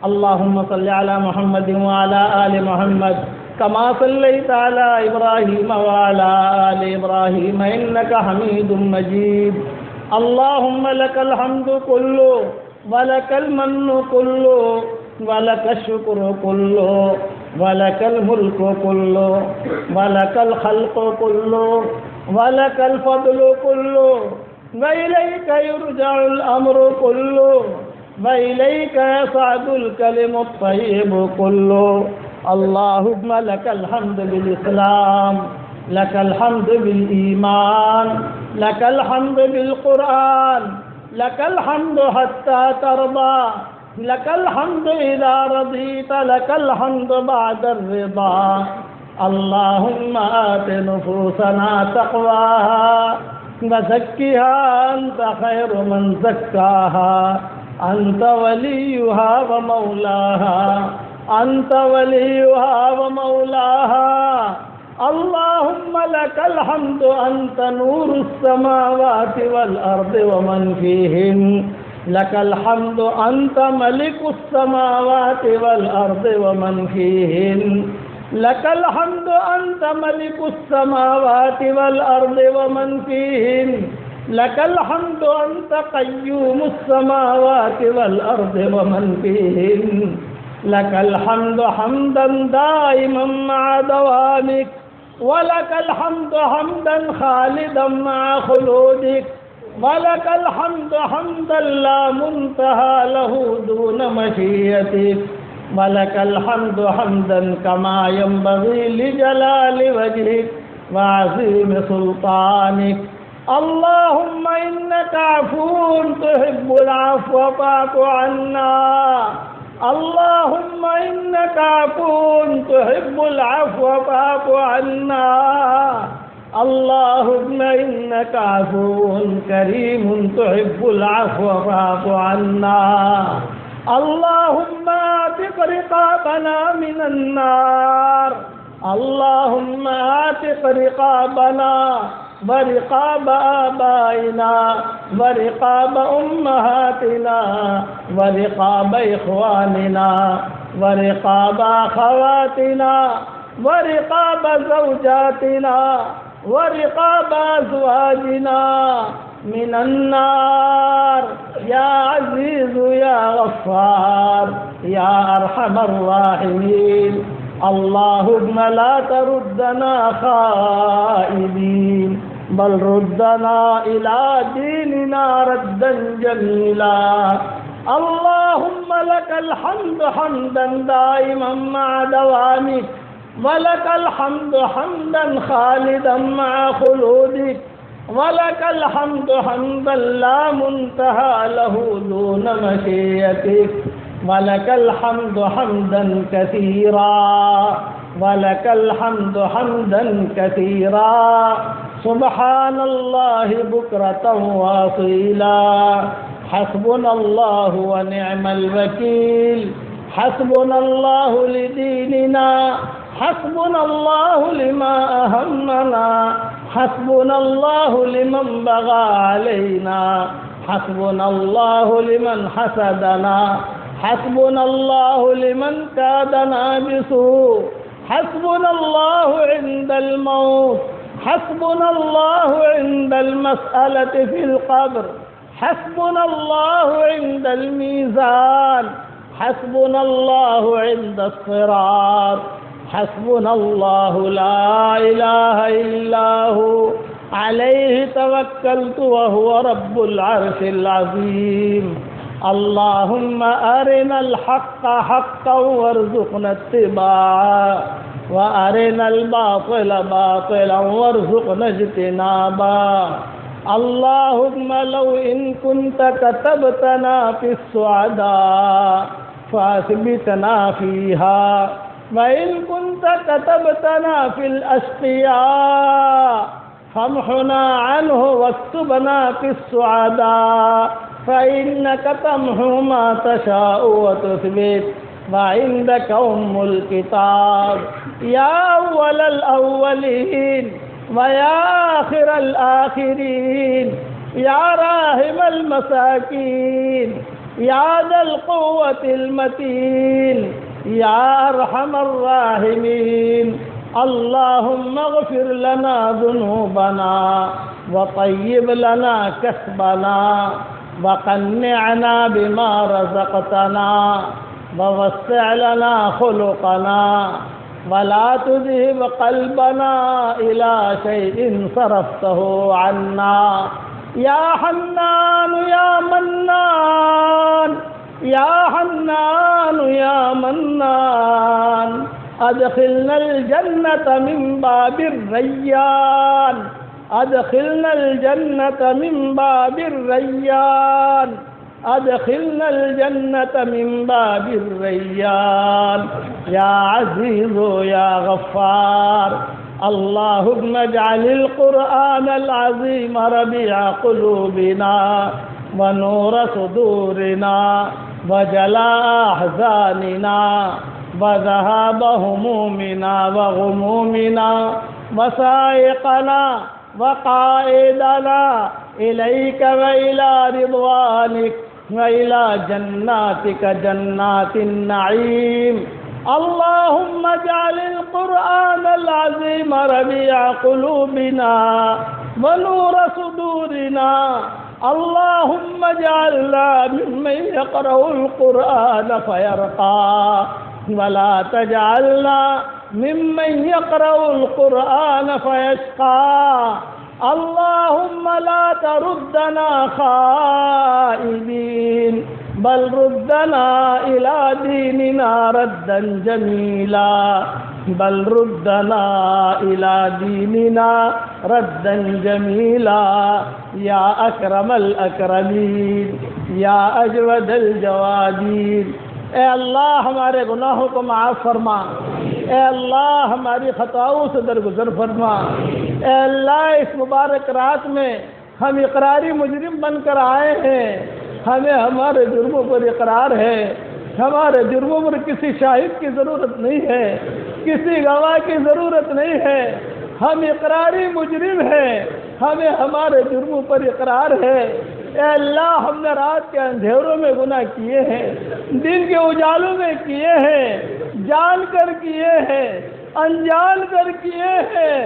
اللهم صل على محمد وعلى آل محمد كما صليت على إبراهيم وعلى آل إبراهيم إنك حميد مجيد. اللهم لك الحمد كله ولك المن كله ولك الشكر كله ولك الملك كله ولك الخلق كله ولك الفضل كله وإليك يرجع الأمر كله وإليك يصعد الكلم الطيب كله. اللهم لك الحمد بالإسلام، لك الحمد بالإيمان، لك الحمد بالقرآن، لك الحمد حتى ترضى، لك الحمد إذا رضيت، لك الحمد بعد الرضا. اللهم آت نفوسنا تقواها وزكها أنت خير من زكاها، أنت وليها ومولاها، أنت وليها ومولاها. اللهم لك الحمد أنت نور السماوات والأرض ومن فيهن، لك الحمد أنت ملك السماوات والأرض ومن فيهن، لك الحمد أنت ملك السماوات والأرض ومن فيهن، لك الحمد أنت قيوم السماوات والأرض ومن فيهن، لك الحمد حمدا دائما مع دوامك، ولك الحمد حمدا خالدا مع خلودك، ولك الحمد حمدا لا منتهى له دون مشيئتك، ولك الحمد حمدا كما ينبغي لجلال وجهك وعظيم سلطانك. اللهم إنك عفو تحب العفو فاعف عنا. اللهم إنك عفو تحب العفو فاعف عنا. اللهم إنك عفو كريم تحب العفو فاعف عنا. اللهم اعتق رقابنا من النار. اللهم اعتق رقابنا ورقاب آبائنا ورقاب أمهاتنا ورقاب إخواننا ورقاب أخواتنا ورقاب زوجاتنا ورقاب أزواجنا من النار يا عزيز يا غفار يا أرحم الراحمين. اللهم لا تردنا خائبين بل ردنا إلى ديننا ردا جميلا. اللهم لك الحمد حمدا دائما مع دوامك، ولك الحمد حمدا خالدا مع خلودك، ولك الحمد حمدا لا منتهى له دون مشيئتك، ولك الحمد حمدا كثيرا، ولك الحمد حمدا كثيرا. سبحان الله بكرة واصيلا. حسبنا الله ونعم الوكيل. حسبنا الله لديننا، حسبنا الله لما أهمنا، حسبنا الله لمن بغى علينا، حسبنا الله لمن حسدنا، حسبنا الله لمن كادنا بسوء، حسبنا الله عند الموت، حسبنا الله عند المسألة في القبر، حسبنا الله عند الميزان، حسبنا الله عند الصراط، حسبنا الله لا إله إلا هو عليه توكلت وهو رب العرش العظيم. اللهم أرنا الحق حقا وارزقنا اتباعه، وأرنا الباطل باطلا وارزقنا اجتنابه. اللهم لو إن كنت كتبتنا في السعداء فأثبتنا فيها، وإن كنت كتبتنا في الأشقياء فامحنا عنه واكتبنا في السعداء، فإنك تمحو ما تشاء وتثبت وعندك أم الكتاب. يا أول الأولين ويا آخر الآخرين، يا راحم المساكين، یا ذا القوة المتین یا ارحم الراحمین اللہم اغفر لنا ذنوبنا وطیب لنا کسبنا وقنعنا بما رزقتنا ووسع لنا خلقنا ولا تذهب قلبنا إلى شيء صرفته عنا يا حنان يا منان يا حنان يا منان أدخلنا الجنة من باب الريان أدخلنا الجنة من باب الريان أدخلنا الجنة من باب الريان يا عزيز يا غفار اللهم اجعل القرآن العظيم ربيع قلوبنا ونور صدورنا وجلاء أحزاننا وذهاب همومنا وغمومنا وسائقنا وقائدنا إليك وإلى رضوانك وإلى جناتك جنات النعيم اللهم اجعل القرآن العظيم ربيع قلوبنا ونور صدورنا اللهم اجعلنا ممن يقرأ القرآن فيرقى ولا تجعلنا ممن يقرأ القرآن فيشقى اللهم لا تردنا خائبين بل ردنا إلى ديننا ردا جميلا بل ردنا إلى ديننا ردا جميلا يا أكرم الأكرمين يا أجود الجوادين اے اللہ ہمارے گناہوں کو معاف فرما اے اللہ ہماری خطاؤں سے درگزر فرما اے اللہ اس مبارک رات میں ہم اقراری مجرم بن کر آئے ہیں ہمیں ہمارے جرموں پر اقرار ہے ہمارے جرموں پر کسی شاہد کی ضرورت نہیں ہے کسی گواہ کی ضرورت نہیں ہے ہم اقراری مجرم ہیں ہمیں ہمارے جرموں پر اقرار ہے اے اللہ ہم نے رات کے اندھیروں میں گناہ کیے ہیں دن کے اجالوں میں کیے ہیں جان کر کیے ہیں انجان کر کیے ہیں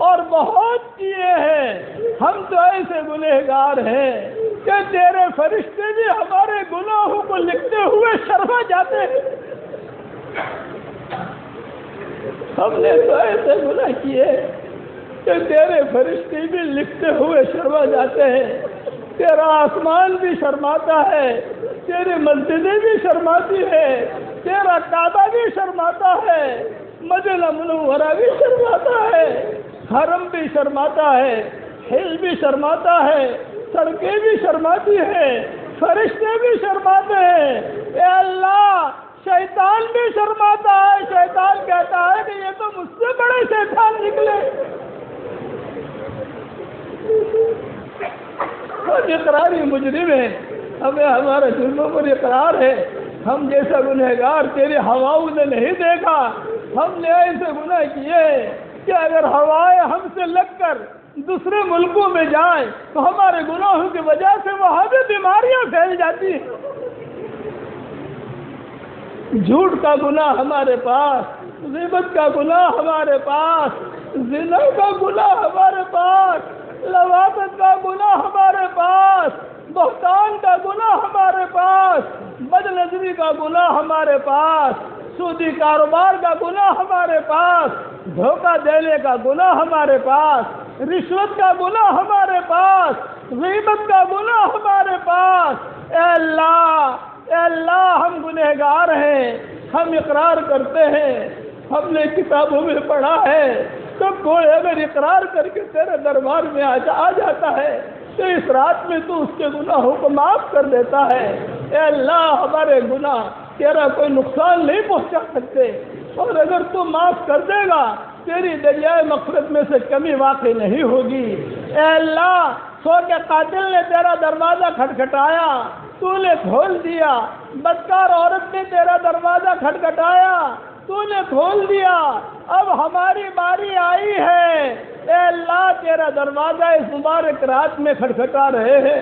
اور بہت کیے ہیں ہم تو ایسے گنہگار ہیں کہ تیرے فرشتے بھی ہمارے گناہوں کو لکھتے ہوئے شرما جاتے ہیں ہم نے تو ایسے گناہ کیے کہ تیرے فرشتے بھی لکھتے ہوئے شرما جاتے ہیں تیرا آسمان بھی شرماتا ہے تیری مسجدیں بھی شرماتی ہے تیرا کعبہ بھی شرماتا ہے مدینہ منورہ بھی شرماتا ہے حرم بھی شرماتا ہے ہل بھی شرماتا ہے سڑکیں بھی شرماتی ہیں فرشتے بھی شرماتے ہیں اے اللہ شیطان بھی شرماتا ہے شیطان کہتا ہے کہ یہ تو مجھ سے بڑے شیطان نکلے ہم اقراری مجرم ہیں ہمیں ہمارے جرموں پر اقرار ہے ہم جیسا گنہگار تیری ہواؤں نے نہیں دیکھا ہم نے ایسے گناہ کیے کہ اگر ہوائیں ہم سے لگ کر دوسرے ملکوں میں جائیں تو ہمارے گناہوں کی وجہ سے وہاں بھی بیماریاں پھیل جاتی ہیں جھوٹ کا گناہ ہمارے پاس غیبت کا گناہ ہمارے پاس زنا کا گناہ ہمارے پاس لواطت کا گناہ ہمارے پاس بہتان کا گناہ ہمارے پاس بد نظری کا گناہ ہمارے پاس سودی کاروبار کا گناہ ہمارے پاس دھوکہ دینے کا گناہ ہمارے پاس رشوت کا گناہ ہمارے پاس غیبت کا گناہ ہمارے پاس اے اللہ ہم گنہگار ہیں ہم اقرار کرتے ہیں ہم نے کتابوں میں پڑھا ہے تو کوئی اگر اقرار کر کے تیرے دربار میں آ جاتا ہے تو اس رات میں تو اس کے گناہوں کو معاف کر دیتا ہے اے اللہ ہمارے گناہ تیرا کوئی نقصان نہیں پہنچا سکتے اور اگر تو معاف کر دے گا تیری دریائے مغفرت میں سے کمی واقع نہیں ہوگی اے اللہ سو کے قاتل نے تیرا دروازہ کھٹکھٹایا تو نے کھول دیا بدکار عورت نے تیرا دروازہ کھٹکھٹایا تو نے کھول دیا اب ہماری باری آئی ہے اے اللہ تیرا دروازہ اس مبارک رات میں کھٹکھٹا رہے ہیں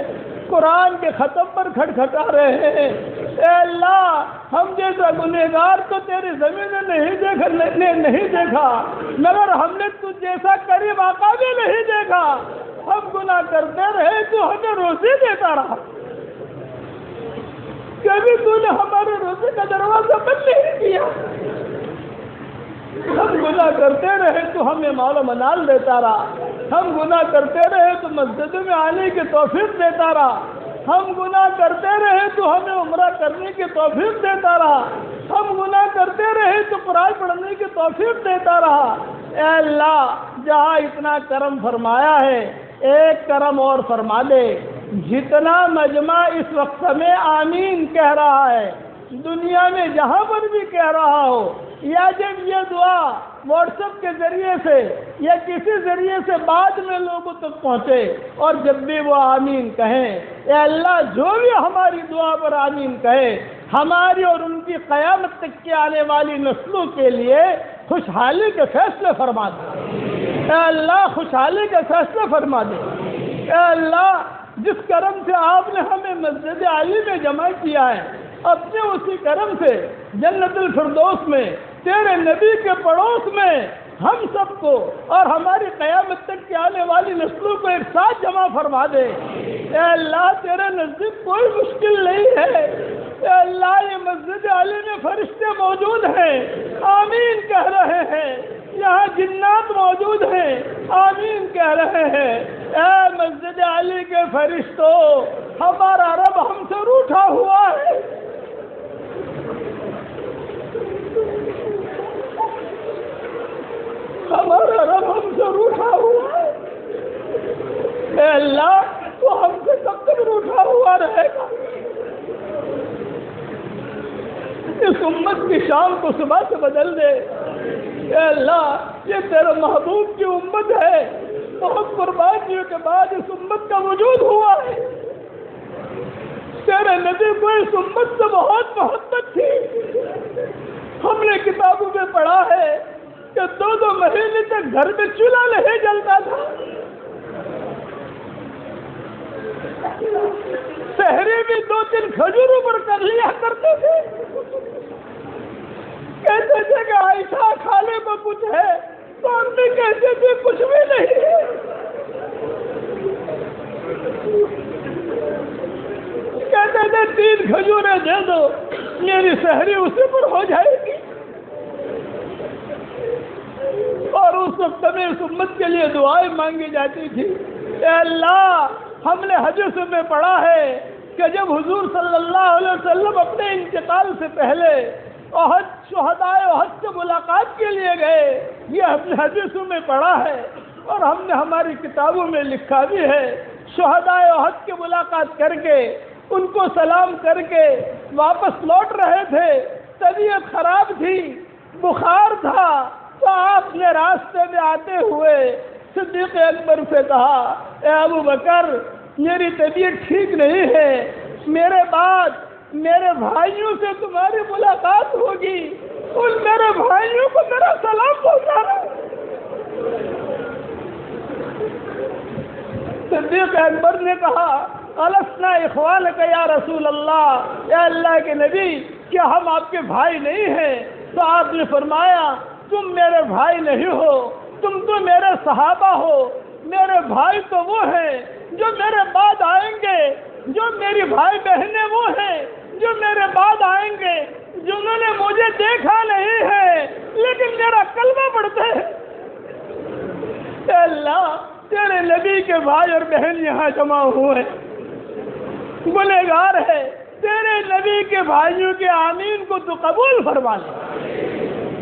قرآن کے ختم پر کھٹکھٹا رہے ہیں۔ اے اللہ ہم جیسا گنہگار تو تیری زمین نے نہیں دیکھا مگر ہم نے تجھ جیسا کریم آقا بھی نہیں دیکھا۔ ہم گناہ کرتے رہے تو ہمیں روزی دیتا رہا، کبھی تو نے ہمارے روزی کا دروازہ بند نہیں کیا۔ ہم گناہ کرتے رہے تو ہمیں مال و منال دیتا رہا، ہم گناہ کرتے رہے تو مسجد میں آنے کی توفیق دیتا رہا، ہم گناہ کرتے رہے تو ہمیں عمرہ کرنے کی توفیق دیتا رہا، ہم گناہ کرتے رہے تو قرآن پڑھنے کی توفیق دیتا رہا۔ اے اللہ جہاں اتنا کرم فرمایا ہے ایک کرم اور فرما دے۔ جتنا مجمع اس وقت میں آمین کہہ رہا ہے، دنیا میں جہاں پر بھی کہہ رہا ہو، یا جب یہ دعا واٹس ایپ کے ذریعے سے یا کسی ذریعے سے بعد میں لوگوں تک پہنچے اور جب بھی وہ آمین کہیں، اے اللہ جو بھی ہماری دعا پر آمین کہے ہماری اور ان کی قیامت تک کے آنے والی نسلوں کے لیے خوشحالی کے فیصلے فرما دے۔ اے اللہ خوشحالی کے فیصلے فرما دے۔ اے اللہ جس کرم سے آپ نے ہمیں مسجد علی میں جمع کیا ہے، اپنے اسی کرم سے جنت الفردوس میں تیرے نبی کے پڑوس میں ہم سب کو اور ہماری قیامت تک کے آنے والی نسلوں کو ایک ساتھ جمع فرما دے۔ اے اللہ تیرے نزدیک کوئی مشکل نہیں ہے۔ اے اللہ یہ مسجد علی میں فرشتے موجود ہیں، آمین کہہ رہے ہیں، یہاں جنات موجود ہیں، آمین کہہ رہے ہیں۔ اے مسجد علی کے فرشتوں ہمارا رب ہم سے روٹھا ہوا ہے، ہمارا رب ہم سے روٹھا ہوا ہے۔ اے اللہ تو ہم سے کب تک روٹھا ہوا رہے گا؟ اس امت کی شام کو صبح سے بدل دے۔ اے اللہ یہ تیرے محبوب کی امت ہے، بہت قربانیوں کے بعد اس امت کا وجود ہوا ہے۔ تیرے نبی کو اس امت سے بہت محبت تھی۔ ہم نے کتابوں میں پڑھا ہے کہ 2 مہینے تک گھر میں چولہا نہیں جلتا تھا، سحری بھی 2-3 کھجوروں پر کر لیا کرتے تھے۔ کہتے تھے کہ عائشہ کھانے کو کچھ ہے تو ہم بھی کہتے تھے کچھ بھی نہیں ہے۔ کہتے تھے 3 کھجوریں دے دو میری سحری اسی پر ہو جائے گی۔ اور اس وقت میں اس امت کے لیے دعائیں مانگی جاتی تھی۔ اے اللہ ہم نے حدیث میں پڑھا ہے کہ جب حضور صلی اللہ علیہ وسلم اپنے انتقال سے پہلے شہدائے احد سے ملاقات کے لیے گئے، یہ اپنے حدیثوں میں پڑھا ہے اور ہم نے ہماری کتابوں میں لکھا بھی ہے۔ شہدائے احد کی ملاقات کر کے ان کو سلام کر کے واپس لوٹ رہے تھے، طبیعت خراب تھی، بخار تھا، تو آپ نے راستے میں آتے ہوئے صدیق اکبر سے کہا اے ابو بکر میری طبیعت ٹھیک نہیں ہے، میرے بعد میرے بھائیوں سے تمہاری ملاقات ہوگی، ان میرے بھائیوں کو میرا سلام پہنچانا۔ صدیق اکبر نے کہا السنا اخوانک یا رسول اللہ، اے اللہ کے نبی کیا ہم آپ کے بھائی نہیں ہیں؟ تو آپ نے فرمایا تم میرے بھائی نہیں ہو، تم تو میرے صحابہ ہو، میرے بھائی تو وہ ہیں جو میرے بعد آئیں گے، جو میری بھائی بہنیں وہ ہیں جو میرے بعد آئیں گے، جنہوں نے مجھے دیکھا نہیں ہے لیکن میرا کلمہ پڑھتے ہیں۔ اے اللہ تیرے نبی کے بھائی اور بہن یہاں جمع ہوئے گنہگار ہے، تیرے نبی کے بھائیوں کے آمین کو تو قبول فرما لے،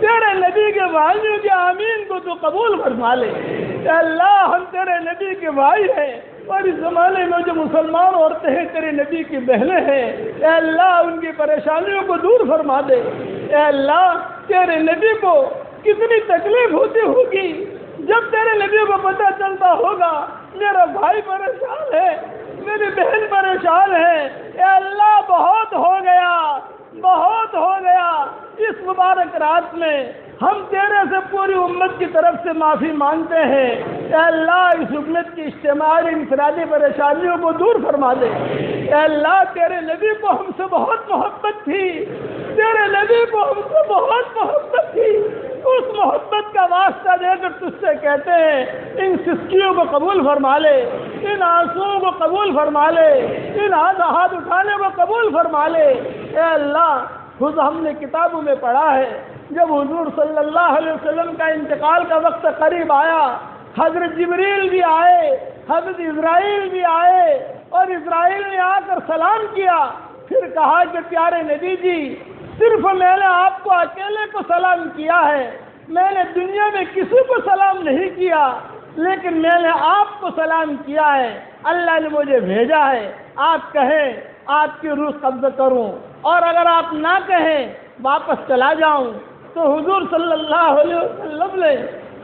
تیرے نبی کے بھائیوں کے آمین کو تو قبول فرما لے۔ اے اللہ ہم تیرے نبی کے بھائی ہیں اور اس زمانے میں جو مسلمان عورتیں ہیں تیرے نبی کی بہنیں ہیں، اے اللہ ان کی پریشانیوں کو دور فرما دے۔ اے اللہ تیرے نبی کو کتنی تکلیف ہوتی ہوگی جب تیرے نبی کو پتہ چلتا ہوگا میرا بھائی پریشان ہے، میری بہن پریشان ہے۔ اے اللہ بہت ہو گیا، بہت ہو گیا۔ اس مبارک رات میں ہم تیرے سے پوری امت کی طرف سے معافی مانگتے ہیں، اے اللہ اس امت کی اجتماعی انفرادی پریشانیوں کو دور فرما دے۔ اے اللہ تیرے نبی کو ہم سے بہت محبت تھی، تیرے نبی کو ہم سے بہت محبت تھی، اس محبت کا واسطہ دے کر تجھ سے کہتے ہیں ان سسکیوں کو قبول فرما لے، ان آنسوؤں کو قبول فرما لے، ان ہاتھ اٹھانے کو قبول فرما لے۔ اے اللہ خود ہم نے کتابوں میں پڑھا ہے جب حضور صلی اللہ علیہ وسلم کا انتقال کا وقت قریب آیا، حضرت جبریل بھی آئے، حضرت اسرائیل بھی آئے، اور اسرائیل نے آ کر سلام کیا، پھر کہا کہ پیارے نبی جی صرف میں نے آپ کو اکیلے کو سلام کیا ہے، میں نے دنیا میں کسی کو سلام نہیں کیا، لیکن میں نے آپ کو سلام کیا ہے، اللہ نے مجھے بھیجا ہے، آپ کہیں آپ کی روح قبض کروں، اور اگر آپ نہ کہیں واپس چلا جاؤں۔ تو حضور صلی اللہ علیہ وسلم نے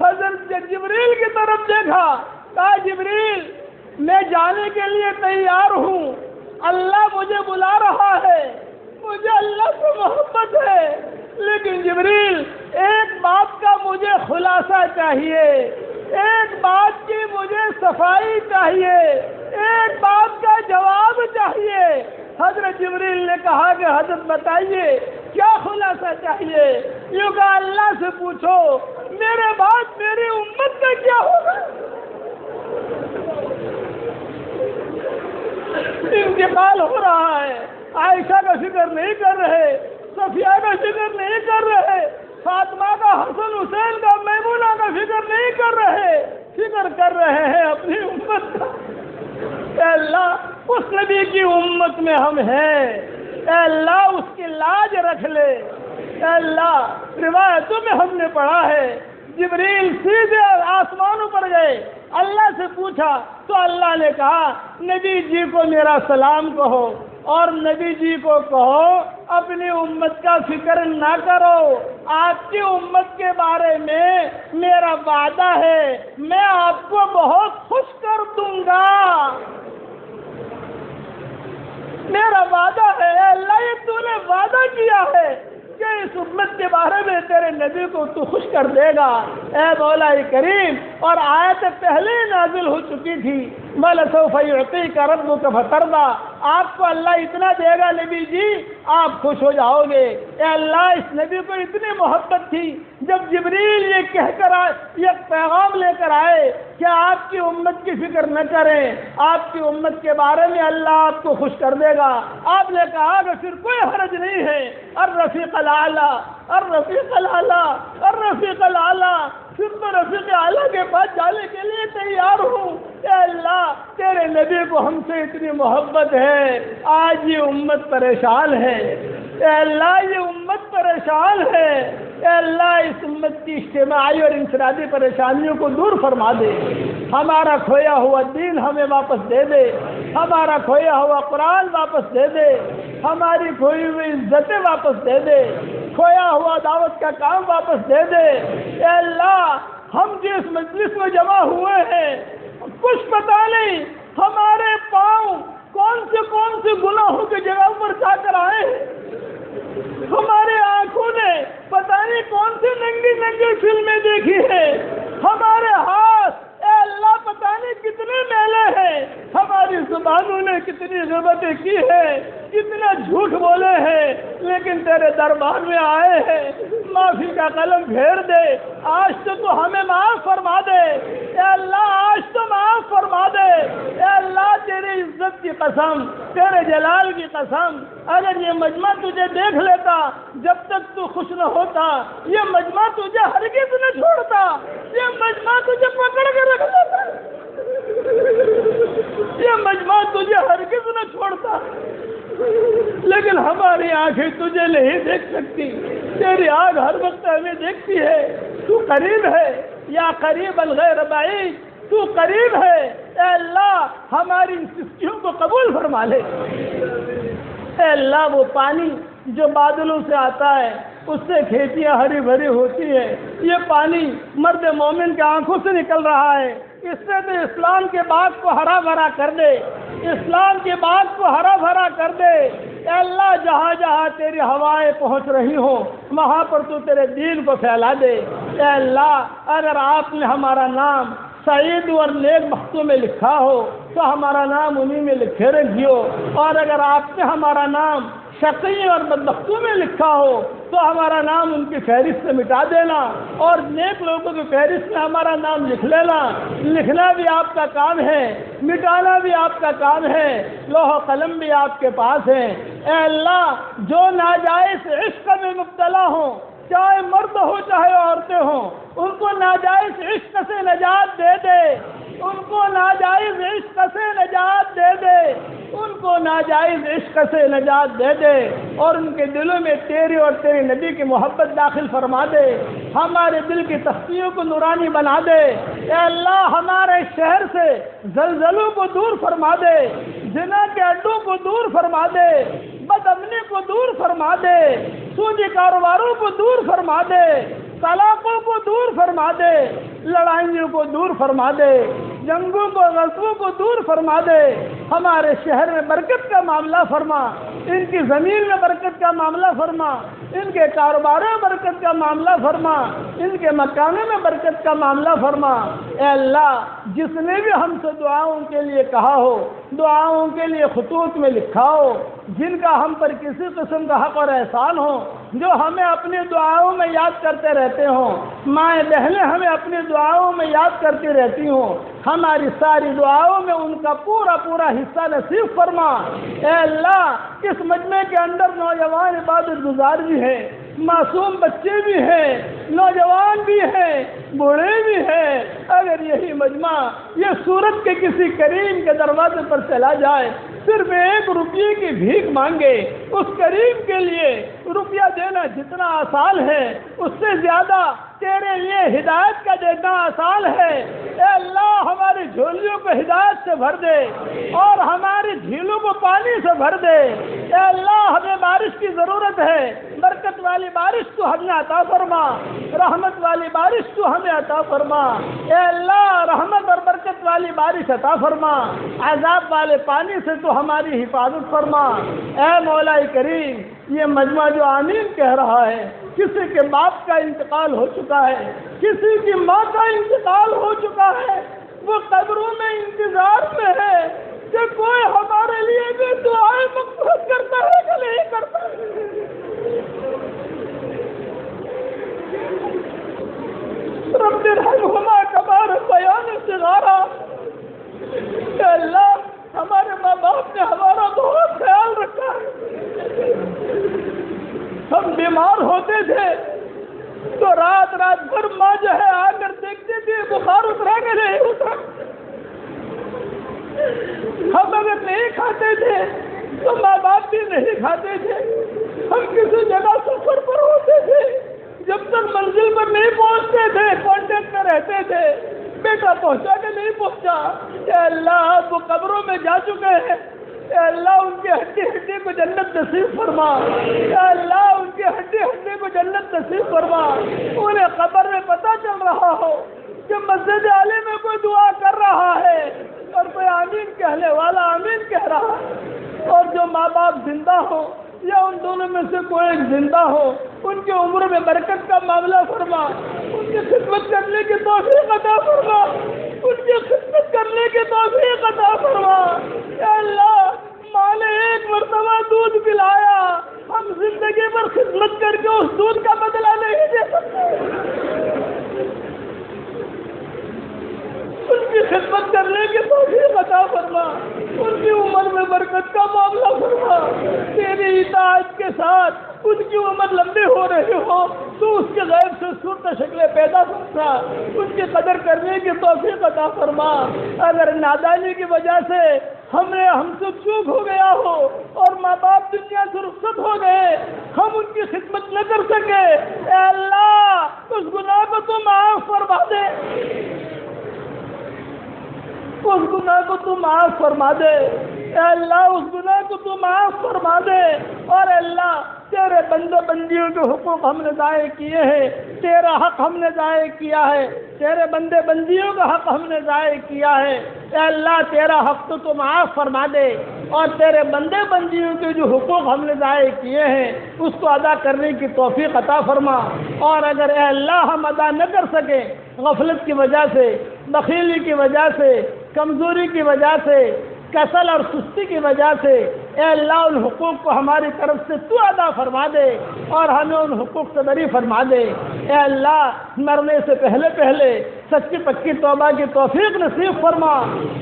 حضرت جبریل کی طرف دیکھا، کہا جبریل میں جانے کے لیے تیار ہوں، اللہ مجھے بلا رہا ہے، مجھے اللہ سے محبت ہے، لیکن جبریل ایک بات کا مجھے خلاصہ چاہیے، ایک بات کی مجھے صفائی چاہیے، ایک بات کا جواب چاہیے۔ حضرت جبریل نے کہا کہ حضرت بتائیے کیا خلاصہ چاہیے؟ یوں کہا اللہ سے پوچھو میرے بعد میری امت کا کیا ہوگا؟ انتقال ہو رہا ہے، عائشہ کا فکر نہیں کر رہے، صفیہ کا فکر نہیں کر رہے، فاطمہ کا، حسن حسین کا، میمونہ کا فکر نہیں کر رہے، فکر کر رہے ہیں اپنی امت کا۔ اے اللہ اس نبی کی امت میں ہم ہیں، اے اللہ اس کی لاج رکھ لے۔ اے اللہ روایتوں میں ہم نے پڑھا ہے جبریل سیدھے آسمانوں پر گئے، اللہ سے پوچھا تو اللہ نے کہا نبی جی کو میرا سلام کہو، اور نبی جی کو کہو اپنی امت کا فکر نہ کرو، آپ کی امت کے بارے میں میرا وعدہ ہے میں آپ کو بہت خوش کر دوں گا، میرا وعدہ ہے۔ اے اللہ یہ تو نے وعدہ کیا ہے کہ اس امت کے بارے میں تیرے نبی کو تو خوش کر دے گا۔ اے مولا کریم، اور آیت پہلے نازل ہو چکی تھی وَلَسَوْفَ يُعْطِيكَ رَبُّكَ فَتَرْضَىٰ، آپ کو اللہ اتنا دے گا نبی جی آپ خوش ہو جاؤ گے۔ اے اللہ اس نبی کو اتنی محبت تھی، جب جبریل یہ کہہ کر یہ پیغام لے کر آئے کہ آپ کی امت کی فکر نہ کریں، آپ کی امت کے بارے میں اللہ آپ کو خوش کر دے گا، آپ نے کہا کہ پھر کوئی حرج نہیں ہے، الرفیق الاعلیٰ، الرفیق الاعلیٰ، الرفیق الاعلیٰ، پھر تو رفیق اعلیٰ کے پاس جانے کے لیے تیار ہوں۔ اے اللہ تیرے نبی کو ہم سے اتنی محبت ہے، آج یہ امت پریشان ہے، اے اللہ یہ امت پریشان ہے، اے اللہ اس امت کی اجتماعی اور انفرادی پریشانیوں کو دور فرما دے، ہمارا کھویا ہوا دین ہمیں واپس دے دے، ہمارا کھویا ہوا قرآن واپس دے دے، ہماری کھوئی ہوئی عزتیں واپس دے دے، کھویا ہوا دعوت کا کام واپس دے دے۔ اے اللہ ہم جس مجلس میں جمع ہوئے ہیں کچھ پتہ نہیں ہمارے پاؤں کون سے گناہوں کی جگہ پر جا کر آئے ہیں، ہمارے آنکھوں نے پتہ نہیں کون سی ننگی فلمیں دیکھی ہیں، ہمارے ہاتھ اے اللہ پتہ نہیں کتنے میلے ہیں، ہماری زبانوں نے کتنی غیبتیں کی ہیں، کتنا جھوٹ بولے ہیں، لیکن تیرے دربار میں آئے ہیں، معافی کا قلم پھیر دے، آج تو ہمیں معاف فرما دے، اے اللہ آج تو معاف فرما دے، اے اللہ تیری عزت کی قسم، تیرے جلال کی قسم، اگر یہ مجمع تجھے دیکھ لیتا جب تک تو خوش نہ ہوتا، یہ مجمع تجھے ہرگز نہ چھوڑتا، یہ مجمع تجھے پکڑ کے رکھ لیتا، یہ مجمع تجھے ہرگز نہ چھوڑتا، لیکن ہماری آنکھیں تجھے نہیں دیکھ سکتی، تیری آنکھ ہر وقت ہمیں دیکھتی ہے، تو قریب ہے یا قریب الغیر بعید، تو قریب ہے، اے اللہ ہماری ان سستیوں کو قبول فرما لے۔ اے اللہ وہ پانی جو بادلوں سے آتا ہے اس سے کھیتیاں ہری بھری ہوتی ہے، یہ پانی مرد مومن کے آنکھوں سے نکل رہا ہے، اس سے تو اسلام کے باغ کو ہرا بھرا کر دے، اسلام کے باغ کو ہرا بھرا کر دے۔ اے اللہ جہاں جہاں تیری ہوائیں پہنچ رہی ہوں وہاں پر تو تیرے دین کو پھیلا دے۔ اے اللہ اگر آپ نے ہمارا نام سعید اور نیک بختوں میں لکھا ہو تو ہمارا نام انہی میں لکھے رکھیو، اور اگر آپ نے ہمارا نام شقی اور بدبختوں میں لکھا ہو تو ہمارا نام ان کی فہرست سے مٹا دینا، اور نیک لوگوں کی فہرست میں ہمارا نام لکھ لینا۔ لکھنا بھی آپ کا کام ہے، مٹانا بھی آپ کا کام ہے، لوح و قلم بھی آپ کے پاس ہے۔ اے اللہ جو ناجائز عشق میں مبتلا ہوں، چاہے مرد ہو چاہے عورتیں ہوں، ان کو ناجائز عشق سے نجات دے دے، ان کو ناجائز عشق سے نجات دے دے، ان کو ناجائز عشق سے نجات دے دے، اور ان کے دلوں میں تیری اور تیرے نبی کی محبت داخل فرما دے، ہمارے دل کی تختیوں کو نورانی بنا دے۔ اے اللہ ہمارے شہر سے زلزلوں کو دور فرما دے، زنا کے اڈوں کو دور فرما دے، بد امنی کو دور فرما دے، سودی کاروباروں کو دور فرما دے، طلاقوں کو دور فرما دے، لڑائیوں کو دور فرما دے، جنگوں کو غزووں کو دور فرما دے۔ ہمارے شہر میں برکت کا معاملہ فرما، ان کی زمین میں برکت کا معاملہ فرما، ان کے کاروباروں میں برکت کا معاملہ فرما، ان کے مکانوں میں برکت کا معاملہ فرما۔ اے اللہ جس نے بھی ہم سے دعاؤں کے لیے کہا ہو، دعاؤں کے لیے خطوط میں لکھا ہو، جن کا ہم پر کسی قسم کا حق اور احسان ہو، جو ہمیں اپنی دعاؤں میں یاد کرتے رہتے ہوں، مائیں بہنیں ہمیں اپنی دعاؤں میں یاد کرتی رہتی ہوں، ہماری ساری دعاؤں میں ان کا پورا پورا حصہ نصیب فرما۔ اے اللہ اس مجمع کے اندر نوجوان عبادت گزار بھی ہیں، معصوم بچے بھی ہیں، نوجوان بھی ہیں، بوڑھے بھی ہیں۔ اگر یہی مجمع یہ سورت کے کسی کریم کے دروازے پر چلا جائے، صرف 1 روپیے کی بھیک مانگے، اس کریم کے لیے روپیہ دینا جتنا آسان ہے اس سے زیادہ تیرے لیے ہدایت کا دینا آسان ہے۔ اے اللہ ہماری جھولیوں کو ہدایت سے بھر دے اور ہماری جھیلوں کو پانی سے بھر دے۔ اے اللہ ہمیں بارش کی ضرورت ہے، برکت والی بارش تو ہمیں عطا فرما، رحمت والی بارش تو ہمیں عطا فرما۔ اے اللہ رحمت اور برکت والی بارش عطا فرما، عذاب والے پانی سے تو ہماری حفاظت فرما۔ اے مولا کریم یہ مجمع جو آمین کہہ رہا ہے، کسی کے باپ کا انتقال ہو چکا ہے، کسی کی ماں کا انتقال ہو چکا ہے، وہ قبروں میں انتظار میں ہے کہ کوئی ہمارے لیے بھی دعائیں مغفرت کرتا ہے کہ نہیں کرتا ہے۔ رب ارحمہما کما ربیانی صغارا۔ اے اللہ ہمارے ماں باپ نے ہمارا بہت خیال رکھا ہے، ہم بیمار ہوتے تھے تو رات بھر ماں جو ہے آ کر دیکھتے تھے بخار اترا کہ نہیں اترا، ہم اگر نہیں کھاتے تھے تو ماں باپ بھی نہیں کھاتے تھے، ہم کسی جگہ سفر پر ہوتے تھے، جب تک منزل پر نہیں پہنچتے تھے کانٹیکٹ میں رہتے تھے، بیٹا پہنچا کہ نہیں پہنچا۔ اے اللہ وہ قبروں میں جا چکے ہیں، اے اللہ ان کی ہڈی ہڈی کو جنت نصیب فرما، اے اللہ ان کی ہڈی ہڈی کو جنت نصیب فرما۔ انہیں قبر میں پتہ چل رہا ہو کہ مسجد علی میں کوئی دعا کر رہا ہے اور کوئی آمین کہنے والا آمین کہہ رہا ہے، اور جو ماں باپ زندہ ہو یا ان دونوں میں سے کوئی ایک زندہ ہو، ان کی عمر میں برکت کا معاملہ فرما، ان کی خدمت کرنے کی توفیق عطا فرما، ان کی خدمت کرنے کی توفیق عطا فرما۔ اے اللہ ماں نے 1 مرتبہ دودھ پلایا، ہم زندگی پر خدمت کر کے اس دودھ کا بدلہ نہیں دے سکتے، ان کی خدمت کرنے کی توفیق عطا فرما، ان کی عمر میں برکت کا معاملہ فرما۔ تیری اطاعت کے ساتھ ان کی عمر لمبی ہو رہی ہو تو اس کے غیب سے صورت شکلیں پیدا فرما، ان کی قدر کرنے کی توفیق عطا فرما۔ اگر نادانی کی وجہ سے ہم سے چوک ہو گیا ہو اور ماں باپ دنیا سے رخصت ہو گئے، ہم ان کی خدمت نہ کر سکے، اے اللہ اس گناہ کو تو معاف فرما دے، اس گناہ کو تو معاف فرما دے، اے اللہ اس گناہ کو تو معاف فرما دے، اور اے اللہ تیرے بندے بندیوں کے حقوق ہم نے ضائع کیے ہیں، تیرا حق ہم نے ضائع کیا ہے، تیرے بندے بندیوں کا حق ہم نے ضائع کیا ہے۔ اے اللہ تیرا حق تو معاف فرما دے، اور تیرے بندے بندیوں کے جو حقوق ہم نے ضائع کیے ہیں اس کو ادا کرنے کی توفیق عطا فرما۔ اور اگر اے اللہ ہم ادا نہ کر سکیں غفلت کی وجہ سے، بخیلی کی وجہ سے، کمزوری کی وجہ سے، کسل اور سستی کی وجہ سے، اے اللہ ان حقوق کو ہماری طرف سے تو ادا فرما دے اور ہمیں ان حقوق سے بری فرما دے۔ اے اللہ مرنے سے پہلے پہلے سچی پکی توبہ کی توفیق نصیب فرما۔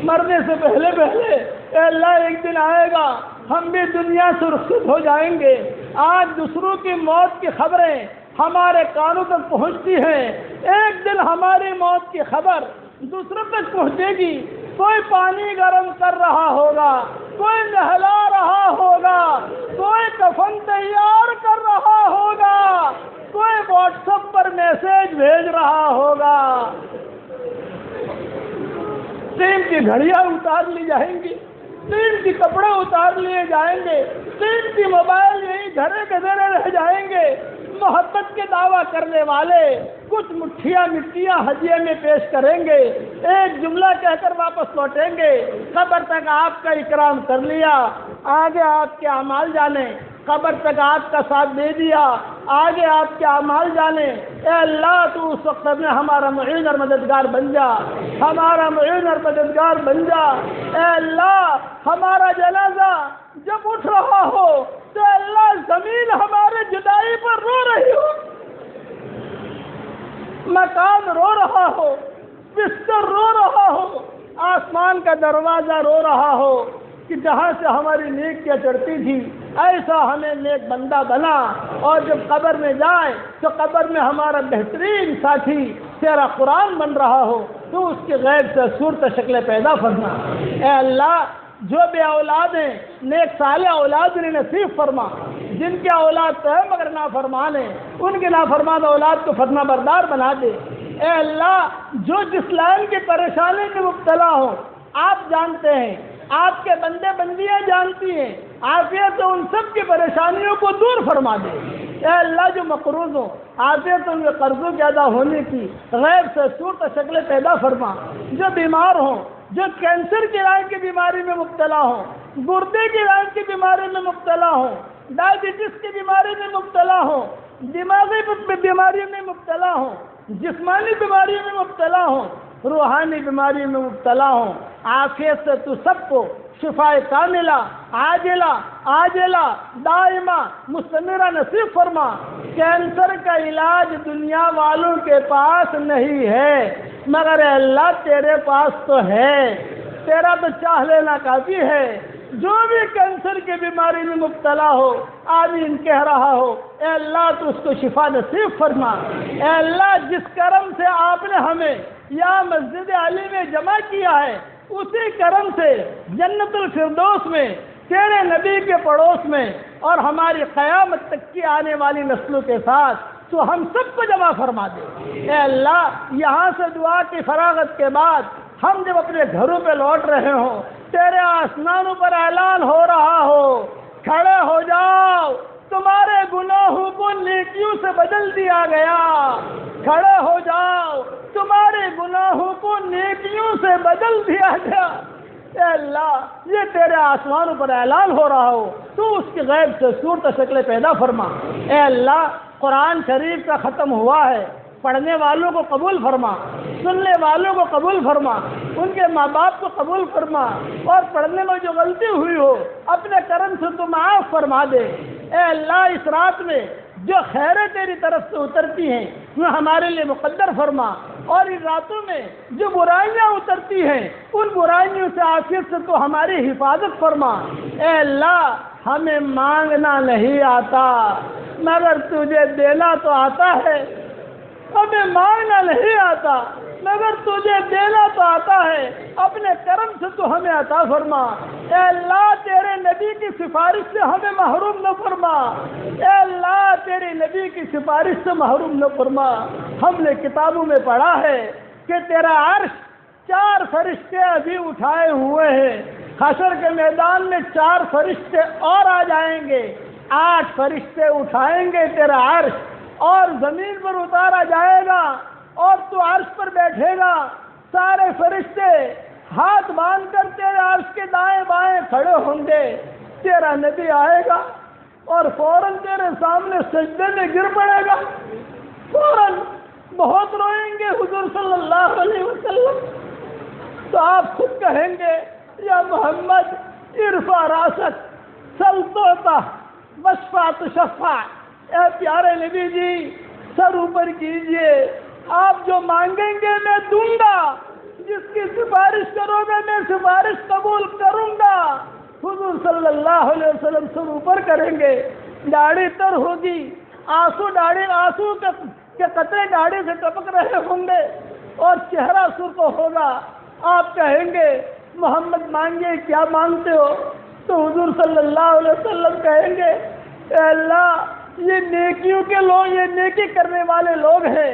مرنے سے پہلے پہلے اے اللہ ایک دن آئے گا ہم بھی دنیا سے رخصت ہو جائیں گے۔ آج دوسروں کی موت کی خبریں ہمارے کانوں تک پہنچتی ہیں، ایک دن ہماری موت کی خبر دوسروں تک پہنچے گی۔ کوئی پانی گرم کر رہا ہوگا، کوئی نہلا رہا ہوگا، کوئی کفن تیار کر رہا ہوگا، کوئی واٹس ایپ پر میسج بھیج رہا ہوگا۔ قیمتی گھڑیاں اتار لی جائیں گی، قیمتی کپڑے اتار لیے جائیں گے، قیمتی موبائل یہی گھرے کے گھرے رہ جائیں گے۔ محبت کے دعویٰ کرنے والے کچھ مٹھیاں مٹیاں ہدیے میں پیش کریں گے، ایک جملہ کہہ کر واپس لوٹیں گے، قبر تک آپ کا اکرام کر لیا، آگے آپ کے اعمال جانے، قبر تک آپ کا ساتھ دے دیا، آگے آپ کے اعمال جانے۔ اے اللہ تو اس وقت میں ہمارا معین اور مددگار بن جا، ہمارا معین اور مددگار بن جا۔ اے اللہ ہمارا جنازہ جب اٹھ رہا ہو تو اللہ زمین ہمارے جدائی پر رو رہی ہو، مکان رو رہا ہو، بستر رو رہا ہو، آسمان کا دروازہ رو رہا ہو کہ جہاں سے ہماری نیکیاں چڑھتی تھی ایسا ہمیں نیک بندہ بنا، اور جب قبر میں جائے تو قبر میں ہمارا بہترین ساتھی تیرا قرآن بن رہا ہو تو اس کے غیب سے صورت شکلیں پیدا فرما۔ اے اللہ جو بے اولاد ہیں نیک صالح اولاد انہیں نصیب فرما، جن کے اولاد تو ہے مگر نافرمان ہیں ان کے نافرمان اولاد کو فرما بردار بنا دے۔ اے اللہ جو جس لائن کی پریشانی میں مبتلا ہو آپ جانتے ہیں، آپ کے بندے بندیاں جانتی ہیں، عافیت ان سب کی پریشانیوں کو دور فرما دے۔ اے اللہ جو مقروض ہو عافیت ان کے قرضوں کے ادا ہونے کی غیب سے صورت شکلیں پیدا فرما، جو بیمار ہوں، جو کینسر کی لائن کی بیماری میں مبتلا ہوں، گردے کی لائن کی بیماری میں مبتلا ہوں، ڈائبٹیز کی بیماری میں مبتلا ہوں، دماغی بیماری میں مبتلا ہوں، جسمانی بیماری میں مبتلا ہوں، روحانی بیماری میں مبتلا ہوں، عافیت سے تو سب کو شفاء کاملہ عاجلہ دائمہ مستمرہ نصیب فرما۔ کینسر کا علاج دنیا والوں کے پاس نہیں ہے مگر اے اللہ تیرے پاس تو ہے، تیرا تو چاہ لینا کافی ہے۔ جو بھی کینسر کی بیماری میں مبتلا ہو آمین کہہ رہا ہو، اے اللہ تو اس کو شفا نصیب فرما۔ اے اللہ جس کرم سے آپ نے ہمیں یا مسجد علی میں جمع کیا ہے اسی کرم سے جنت الفردوس میں تیرے نبی کے پڑوس میں اور ہماری قیامت تک کی آنے والی نسلوں کے ساتھ تو ہم سب کو جمع فرما دے۔ اے اللہ یہاں سے دعا کی فراغت کے بعد ہم جب اپنے گھروں پہ لوٹ رہے ہوں تیرے آسمانوں پر اعلان ہو رہا ہو کھڑے ہو جاؤ تمہارے گناہوں کو نیکیوں سے بدل دیا گیا، کھڑے ہو جاؤ تمہارے گناہوں کو نیکیوں سے بدل دیا گیا۔ اے اللہ یہ تیرے آسمانوں پر اعلان ہو رہا ہو تو اس کی غیب سے صورت شکلیں پیدا فرما۔ اے اللہ قرآن شریف کا ختم ہوا ہے، پڑھنے والوں کو قبول فرما، سننے والوں کو قبول فرما، ان کے ماں باپ کو قبول فرما، اور پڑھنے میں جو غلطی ہوئی ہو اپنے کرم سے تو معاف فرما دے۔ اے اللہ اس رات میں جو خیریں تیری طرف سے اترتی ہیں وہ ہمارے لیے مقدر فرما، اور ان راتوں میں جو برائیاں اترتی ہیں ان برائیوں سے عافیت سے تو ہماری حفاظت فرما۔ اے اللہ ہمیں مانگنا نہیں آتا مگر تجھے دینا تو آتا ہے، ہمیں مانگنا نہیں آتا مگر تجھے دینا تو آتا ہے، اپنے کرم سے تو ہمیں عطا فرما۔ اے اللہ تیرے نبی کی سفارش سے ہمیں محروم نہ فرما، اے اللہ تیرے نبی کی سفارش سے محروم نہ فرما۔ ہم نے کتابوں میں پڑھا ہے کہ تیرا عرش 4 فرشتے ابھی اٹھائے ہوئے ہیں، حشر کے میدان میں 4 فرشتے اور آ جائیں گے، 8 فرشتے اٹھائیں گے تیرا عرش اور زمین پر اتارا جائے گا اور تو عرش پر بیٹھے گا. سارے فرشتے ہاتھ باندھ کر تیرے عرش کے دائیں بائیں کھڑے ہوں گے. تیرا نبی آئے گا اور فوراً تیرے سامنے سجدے میں گر پڑے گا. فوراً بہت روئیں گے حضور صلی اللہ علیہ وسلم. تو آپ خود کہیں گے یا محمد ارفع راسک سل توتا وشفع تشفع. اے پیارے نبی جی سر اوپر کیجئے, آپ جو مانگیں گے میں دوں گا, جس کی سفارش کرو گے میں سفارش قبول کروں گا. حضور صلی اللہ علیہ وسلم سر اوپر کریں گے, داڑھی تر ہوگی, آنسو کے قطرے داڑھی سے ٹپک رہے ہوں گے اور چہرہ سرخ ہوگا. آپ کہیں گے محمد مانگے کیا مانگتے ہو؟ تو حضور صلی اللہ علیہ وسلم کہیں گے اے اللہ یہ نیکیوں کے لوگ, یہ نیکی کرنے والے لوگ ہیں,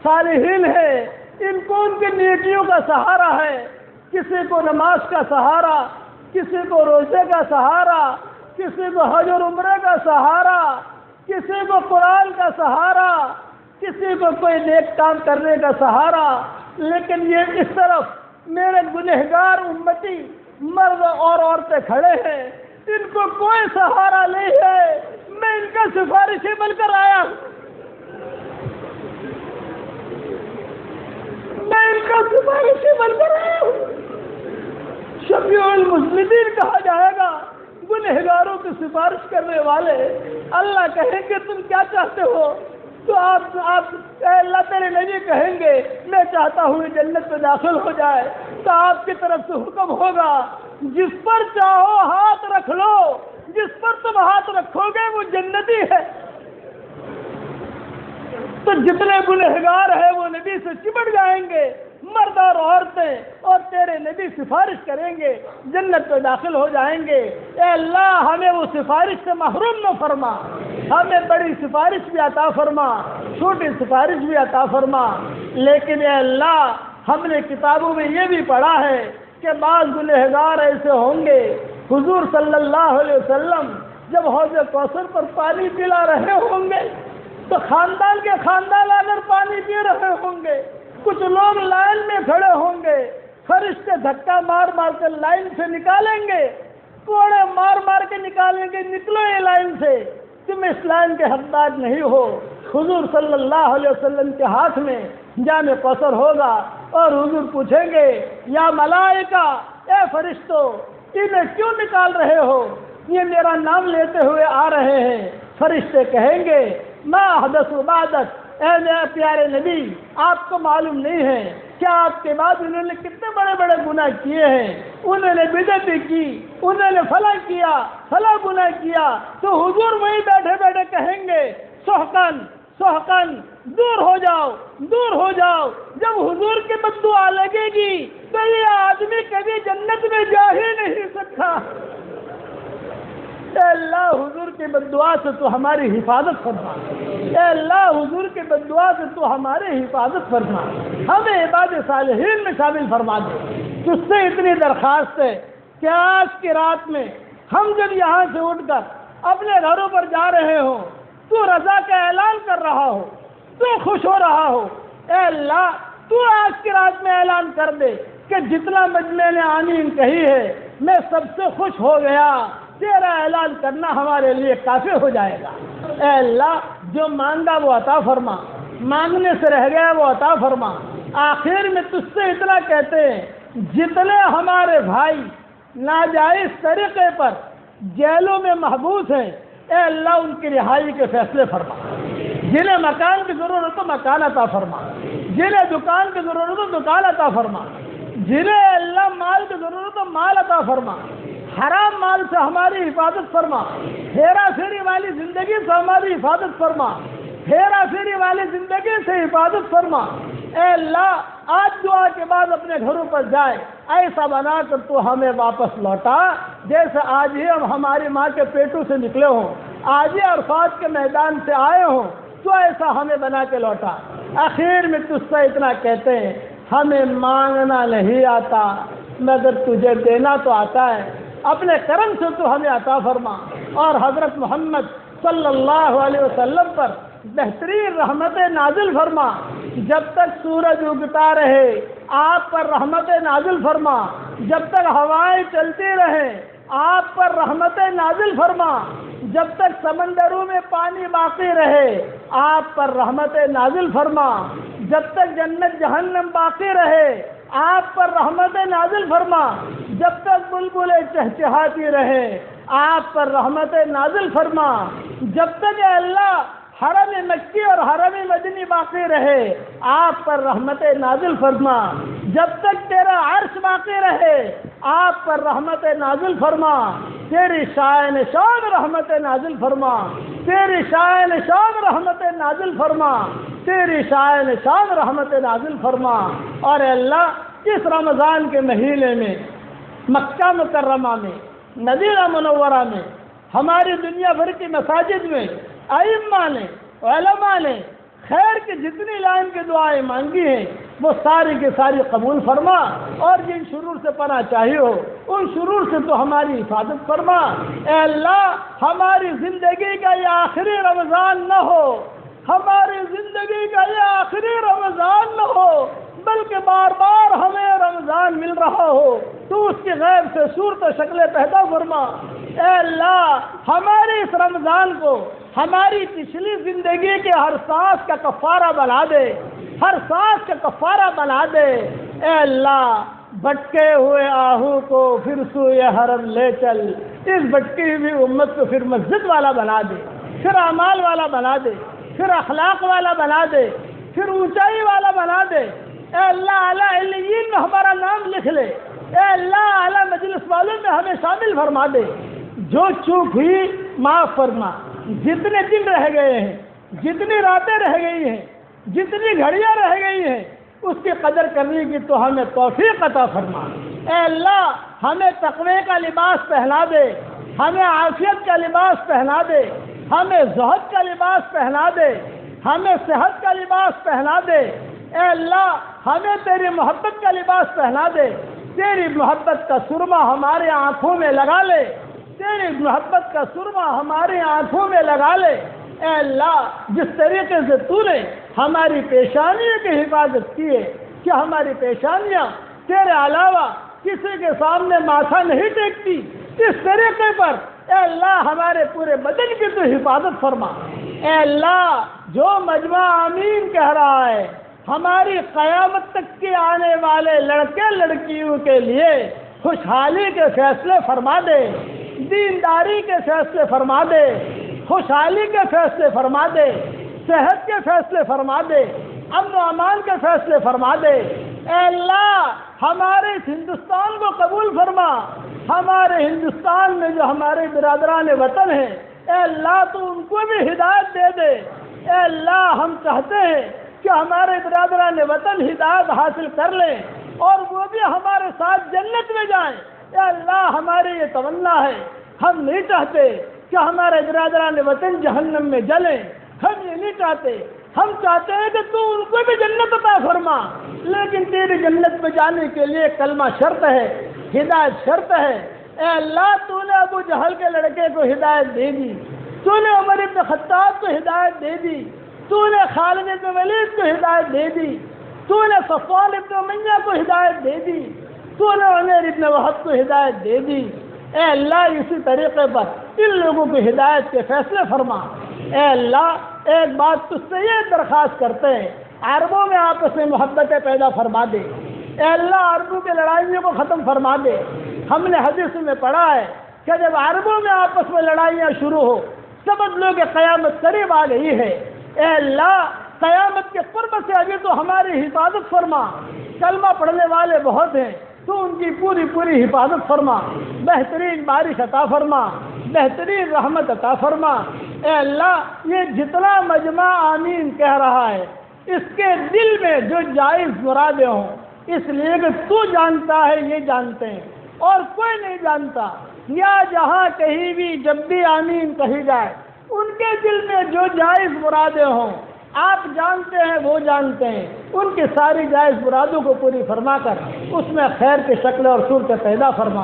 صالحین ہیں, ان کو ان کی نیکیوں کا سہارا ہے. کسی کو نماز کا سہارا, کسی کو روزے کا سہارا, کسی کو حج اور عمرے کا سہارا, کسی کو قرآن کا سہارا, کسی کو کوئی نیک کام کرنے کا سہارا. لیکن یہ اس طرف میرے گنہگار امتی مرد اور عورتیں کھڑے ہیں, ان کو کوئی سہارا نہیں ہے. میں ان کا سفارشی بن کر آیا ہوں, میں ان کا سفارشی بن کر آیا ہوں. شفیع المذنبین کہا جائے گا, گنہگاروں کی سفارش کرنے والے. اللہ کہیں گے تم کیا چاہتے ہو؟ تو آپ اے اللہ تیرے نبی کہیں گے میں چاہتا ہوں جنت میں داخل ہو جائے. تو آپ کی طرف سے حکم ہوگا جس پر چاہو ہاتھ رکھ لو, جس پر تم ہاتھ رکھو گے وہ جنتی ہے. تو جتنے گنہگار ہیں وہ نبی سے چمٹ جائیں گے, مرد اور عورتیں, اور تیرے نبی سفارش کریں گے, جنت میں داخل ہو جائیں گے. اے اللہ ہمیں وہ سفارش سے محروم نہ فرما, ہمیں بڑی سفارش بھی عطا فرما, چھوٹی سفارش بھی عطا فرما. لیکن اے اللہ ہم نے کتابوں میں یہ بھی پڑھا ہے کہ بعض گنہگار ایسے ہوں گے, حضور صلی اللہ علیہ وسلم جب حوض کوثر پر پانی پلا رہے ہوں گے تو خاندان کے خاندان اگر پانی پی رہے ہوں گے, کچھ لوگ لائن میں کھڑے ہوں گے, فرشتے دھکا مار مار کر لائن سے نکالیں گے, کوڑے مار مار کے نکالیں گے, نکلو یہ لائن سے, تم اس لائن کے حقدار نہیں ہو. حضور صلی اللہ علیہ وسلم کے ہاتھ میں جام کوثر ہوگا اور حضور پوچھیں گے یا ملائکہ, اے فرشتوں انہیں کیوں نکال رہے ہو؟ یہ میرا نام لیتے ہوئے آ رہے ہیں. فرشتے کہیں گے ما حدث بعدک, اے میرے پیارے نبی آپ کو معلوم نہیں ہے کیا آپ کے بعد انہوں نے کتنے بڑے بڑے گناہ کیے ہیں, انہوں نے بدعت کی, انہوں نے فلاں کیا, فلاں گناہ کیا. تو حضور وہیں بیٹھے بیٹھے کہیں گے سحقن سحقن, دور ہو جاؤ, دور ہو جاؤ. جب حضور کی بددعا لگے گی تو یہ آدمی کبھی جنت میں جا ہی نہیں سکتا. اے اللہ حضور کی بددعا سے تو ہماری حفاظت فرما, اے اللہ حضور کی بددعا سے تو ہماری حفاظت فرما, ہمیں عباد صالحین میں شامل فرما دے. تجھ سے اتنی درخواست ہے کہ آج کی رات میں ہم جب یہاں سے اٹھ کر اپنے گھروں پر جا رہے ہوں, تو رضا کا اعلان کر رہا ہو, تو خوش ہو رہا ہو, اے اللہ تو آج کی رات میں اعلان کر دے کہ جتنا مجمع نے آمین کہی ہے میں سب سے خوش ہو گیا. تیرا اعلان کرنا ہمارے لیے کافی ہو جائے گا. اے اللہ جو مانگا وہ عطا فرما, مانگنے سے رہ گیا وہ عطا فرما. آخر میں تجھ سے اتنا کہتے ہیں جتنے ہمارے بھائی ناجائز طریقے پر جیلوں میں محبوس ہیں, اے اللہ ان کی رہائی کے فیصلے فرما. جنہیں مکان کی ضرورت ہو مکان عطا فرما, جنہیں دکان کی ضرورت ہو دکان عطا فرما, جنہیں اللہ مال کی ضرورت ہو مال عطا فرما. حرام مال سے ہماری حفاظت فرما, ہیرا پھیری والی زندگی سے ہماری حفاظت فرما, ہیرا پھیری والی زندگی سے حفاظت فرما. اے اللہ آج دعا کے بعد اپنے گھروں پر جائے ایسا بنا کر تو ہمیں واپس لوٹا جیسے آج ہی ہم ہماری ماں کے پیٹوں سے نکلے ہوں, آج ہی عرفات کے میدان سے آئے ہوں, تو ایسا ہمیں بنا کے لوٹا. آخر میں تجھ سے اتنا کہتے ہیں ہمیں مانگنا نہیں آتا مگر تجھے دینا تو آتا ہے. اپنے کرم سے تو ہمیں عطا فرما، اور حضرت محمد صلی اللہ علیہ وسلم پر بہترین رحمتیں نازل فرما، جب تک سورج اگتا رہے آپ پر رحمتیں نازل فرما، جب تک ہوائیں چلتی رہیں آپ پر رحمتیں نازل فرما، جب تک سمندروں میں پانی باقی رہے آپ پر رحمتیں نازل فرما، جب تک جنت جہنم باقی رہے آپ پر رحمتیں نازل فرما، جب تک بلبلیں چہچہاتی رہے آپ پر رحمتیں نازل فرما، جب تک اے اللہ حرم مکی اور حرم مدنی باقی رہے آپ پر رحمتیں نازل فرما، جب تک تیرا عرش باقی رہے آپ پر رحمتیں نازل فرما، تیری شان شان رحمتیں نازل فرما، تیری شان شان رحمتیں نازل فرما، تیری شان شان رحمتیں نازل فرما۔ اور اے اللہ اس رمضان کے مہینے میں مکہ مکرمہ میں، مدینہ منورہ میں، ہماری دنیا بھر کی مساجد میں ائمہ نے، علماء نے خیر کی جتنی لائن کی دعائیں مانگی ہیں وہ ساری کی ساری قبول فرما، اور جن شرور سے پناہ چاہیے ہو ان شرور سے تو ہماری حفاظت فرما۔ اے اللہ ہماری زندگی کا یہ آخری رمضان نہ ہو، ہماری زندگی کا یہ آخری رمضان نہ ہو، بلکہ بار بار ہمیں رمضان مل رہا ہو، تو اس کی غیب سے صورت و شکلیں پیدا فرما۔ اے اللہ ہمارے اس رمضان کو ہماری پچھلی زندگی کے ہر سانس کا کفارہ بنا دے، ہر سانس کا کفارہ بنا دے۔ اے اللہ بھٹکے ہوئے آہو کو پھر سوئے حرم لے چل، اس بھٹکی ہوئی امت کو پھر مسجد والا بنا دے، پھر اعمال والا بنا دے، پھر اخلاق والا بنا دے، پھر اونچائی والا بنا دے۔ اے اللہ اعلیٰ علیین میں ہمارا نام لکھ لے، اے اللہ اعلیٰ مجلس والوں میں ہمیں شامل فرما دے۔ جو چوک ہوئی معاف فرما، جتنے دن رہ گئے ہیں، جتنی راتیں رہ گئی ہیں، جتنی گھڑیاں رہ گئی ہیں، اس کی قدر کرنے کی تو ہمیں توفیق عطا فرما۔ اے اللہ ہمیں تقوی کا لباس پہنا دے، ہمیں عافیت کا لباس پہنا دے، ہمیں زہد کا لباس پہنا دے، ہمیں صحت کا لباس پہنا دے۔ اے اللہ ہمیں تیری محبت کا لباس پہنا دے، تیری محبت کا سرما ہمارے آنکھوں میں لگا لے، تیری محبت کا سرما ہماری آنکھوں میں لگا لے۔ اے اللہ جس طریقے سے تو نے ہماری پیشانیوں کی حفاظت کی ہے کہ ہماری پیشانیاں تیرے علاوہ کسی کے سامنے ماتھا نہیں ٹیکتی، اس طریقے پر اے اللہ ہمارے پورے بدن کی تو حفاظت فرما۔ اے اللہ جو مجمع آمین کہہ رہا ہے ہماری قیامت تک کے آنے والے لڑکے لڑکیوں کے لیے خوشحالی کے فیصلے فرما دے، دینداری کے فیصلے فرما دے، خوشحالی کے فیصلے فرما دے، صحت کے فیصلے فرما دے، امن و امان کے فیصلے فرما دے۔ اے اللہ ہمارے اس ہندوستان کو قبول فرما، ہمارے ہندوستان میں جو ہمارے برادران وطن ہیں اے اللہ تو ان کو بھی ہدایت دے دے۔ اے اللہ ہم چاہتے ہیں کہ ہمارے برادران وطن ہدایت حاصل کر لیں اور وہ بھی ہمارے ساتھ جنت میں جائیں۔ اے اللہ ہماری یہ تمنا ہے، ہم نہیں چاہتے کہ ہمارے برادران وطن جہنم میں جلیں، ہم یہ نہیں چاہتے، ہم چاہتے ہیں کہ تو ان کو بھی جنت عطا فرما، لیکن تیری جنت میں جانے کے لیے کلمہ شرط ہے، ہدایت شرط ہے۔ اے اللہ تو نے ابو جہل کے لڑکے کو ہدایت دے دی، تو نے عمر ابن خطاب کو ہدایت دے دی، تو نے خالد ابن ولید کو ہدایت دے دی، تو نے صفوان ابن امیہ کو ہدایت دے دی، تو نے عمیر ابن وہب کو ہدایت دے دی۔ اے اللہ اسی طریقے پر ان لوگوں کو ہدایت کے فیصلے فرما۔ اے اللہ ایک بات تجھ سے یہ درخواست کرتے ہیں، عربوں میں آپس میں محبتیں پیدا فرما دے۔ اے اللہ عربوں کی لڑائیوں کو ختم فرما دے۔ ہم نے حدیث میں پڑھا ہے کہ جب عربوں میں آپس میں لڑائیاں شروع ہو سمجھ لو کہ قیامت قریب آ گئی ہے۔ اے اللہ قیامت کے قرب سے ابھی تو ہماری حفاظت فرما، کلمہ پڑھنے والے بہت ہیں تو ان کی پوری پوری حفاظت فرما، بہترین بارش عطا فرما، بہترین رحمت عطا فرما۔ اے اللہ یہ جتنا مجمع آمین کہہ رہا ہے اس کے دل میں جو جائز مرادیں ہوں، اس لیے کہ تو جانتا ہے، یہ جانتے ہیں اور کوئی نہیں جانتا، یا جہاں کہیں بھی جب بھی آمین کہی جائے ان کے دل میں جو جائز مرادیں ہوں آپ جانتے ہیں، وہ جانتے ہیں، ان کی ساری جائز مرادوں کو پوری فرما کر اس میں خیر کی شکل اور صورت پیدا فرما۔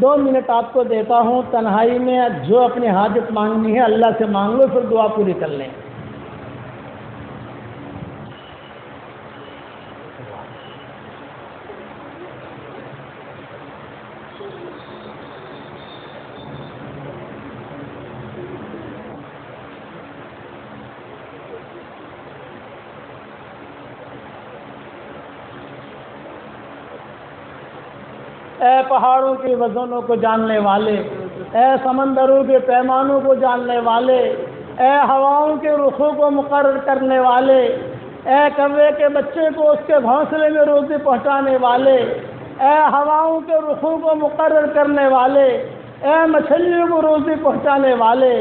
2 منٹ آپ کو دیتا ہوں تنہائی میں، جو اپنی حاجت مانگنی ہے اللہ سے مانگ لو، پھر دعا پوری کر لیں۔ اے پہاڑوں کے وزنوں کو جاننے والے، اے سمندروں کے پیمانوں کو جاننے والے، اے ہواؤں کے رخوں کو مقرر کرنے والے، اے کوے کے بچے کو اس کے گھونسلے میں روزی پہنچانے والے، اے ہواؤں کے رخوں کو مقرر کرنے والے، اے مچھلیوں کو روزی پہنچانے والے،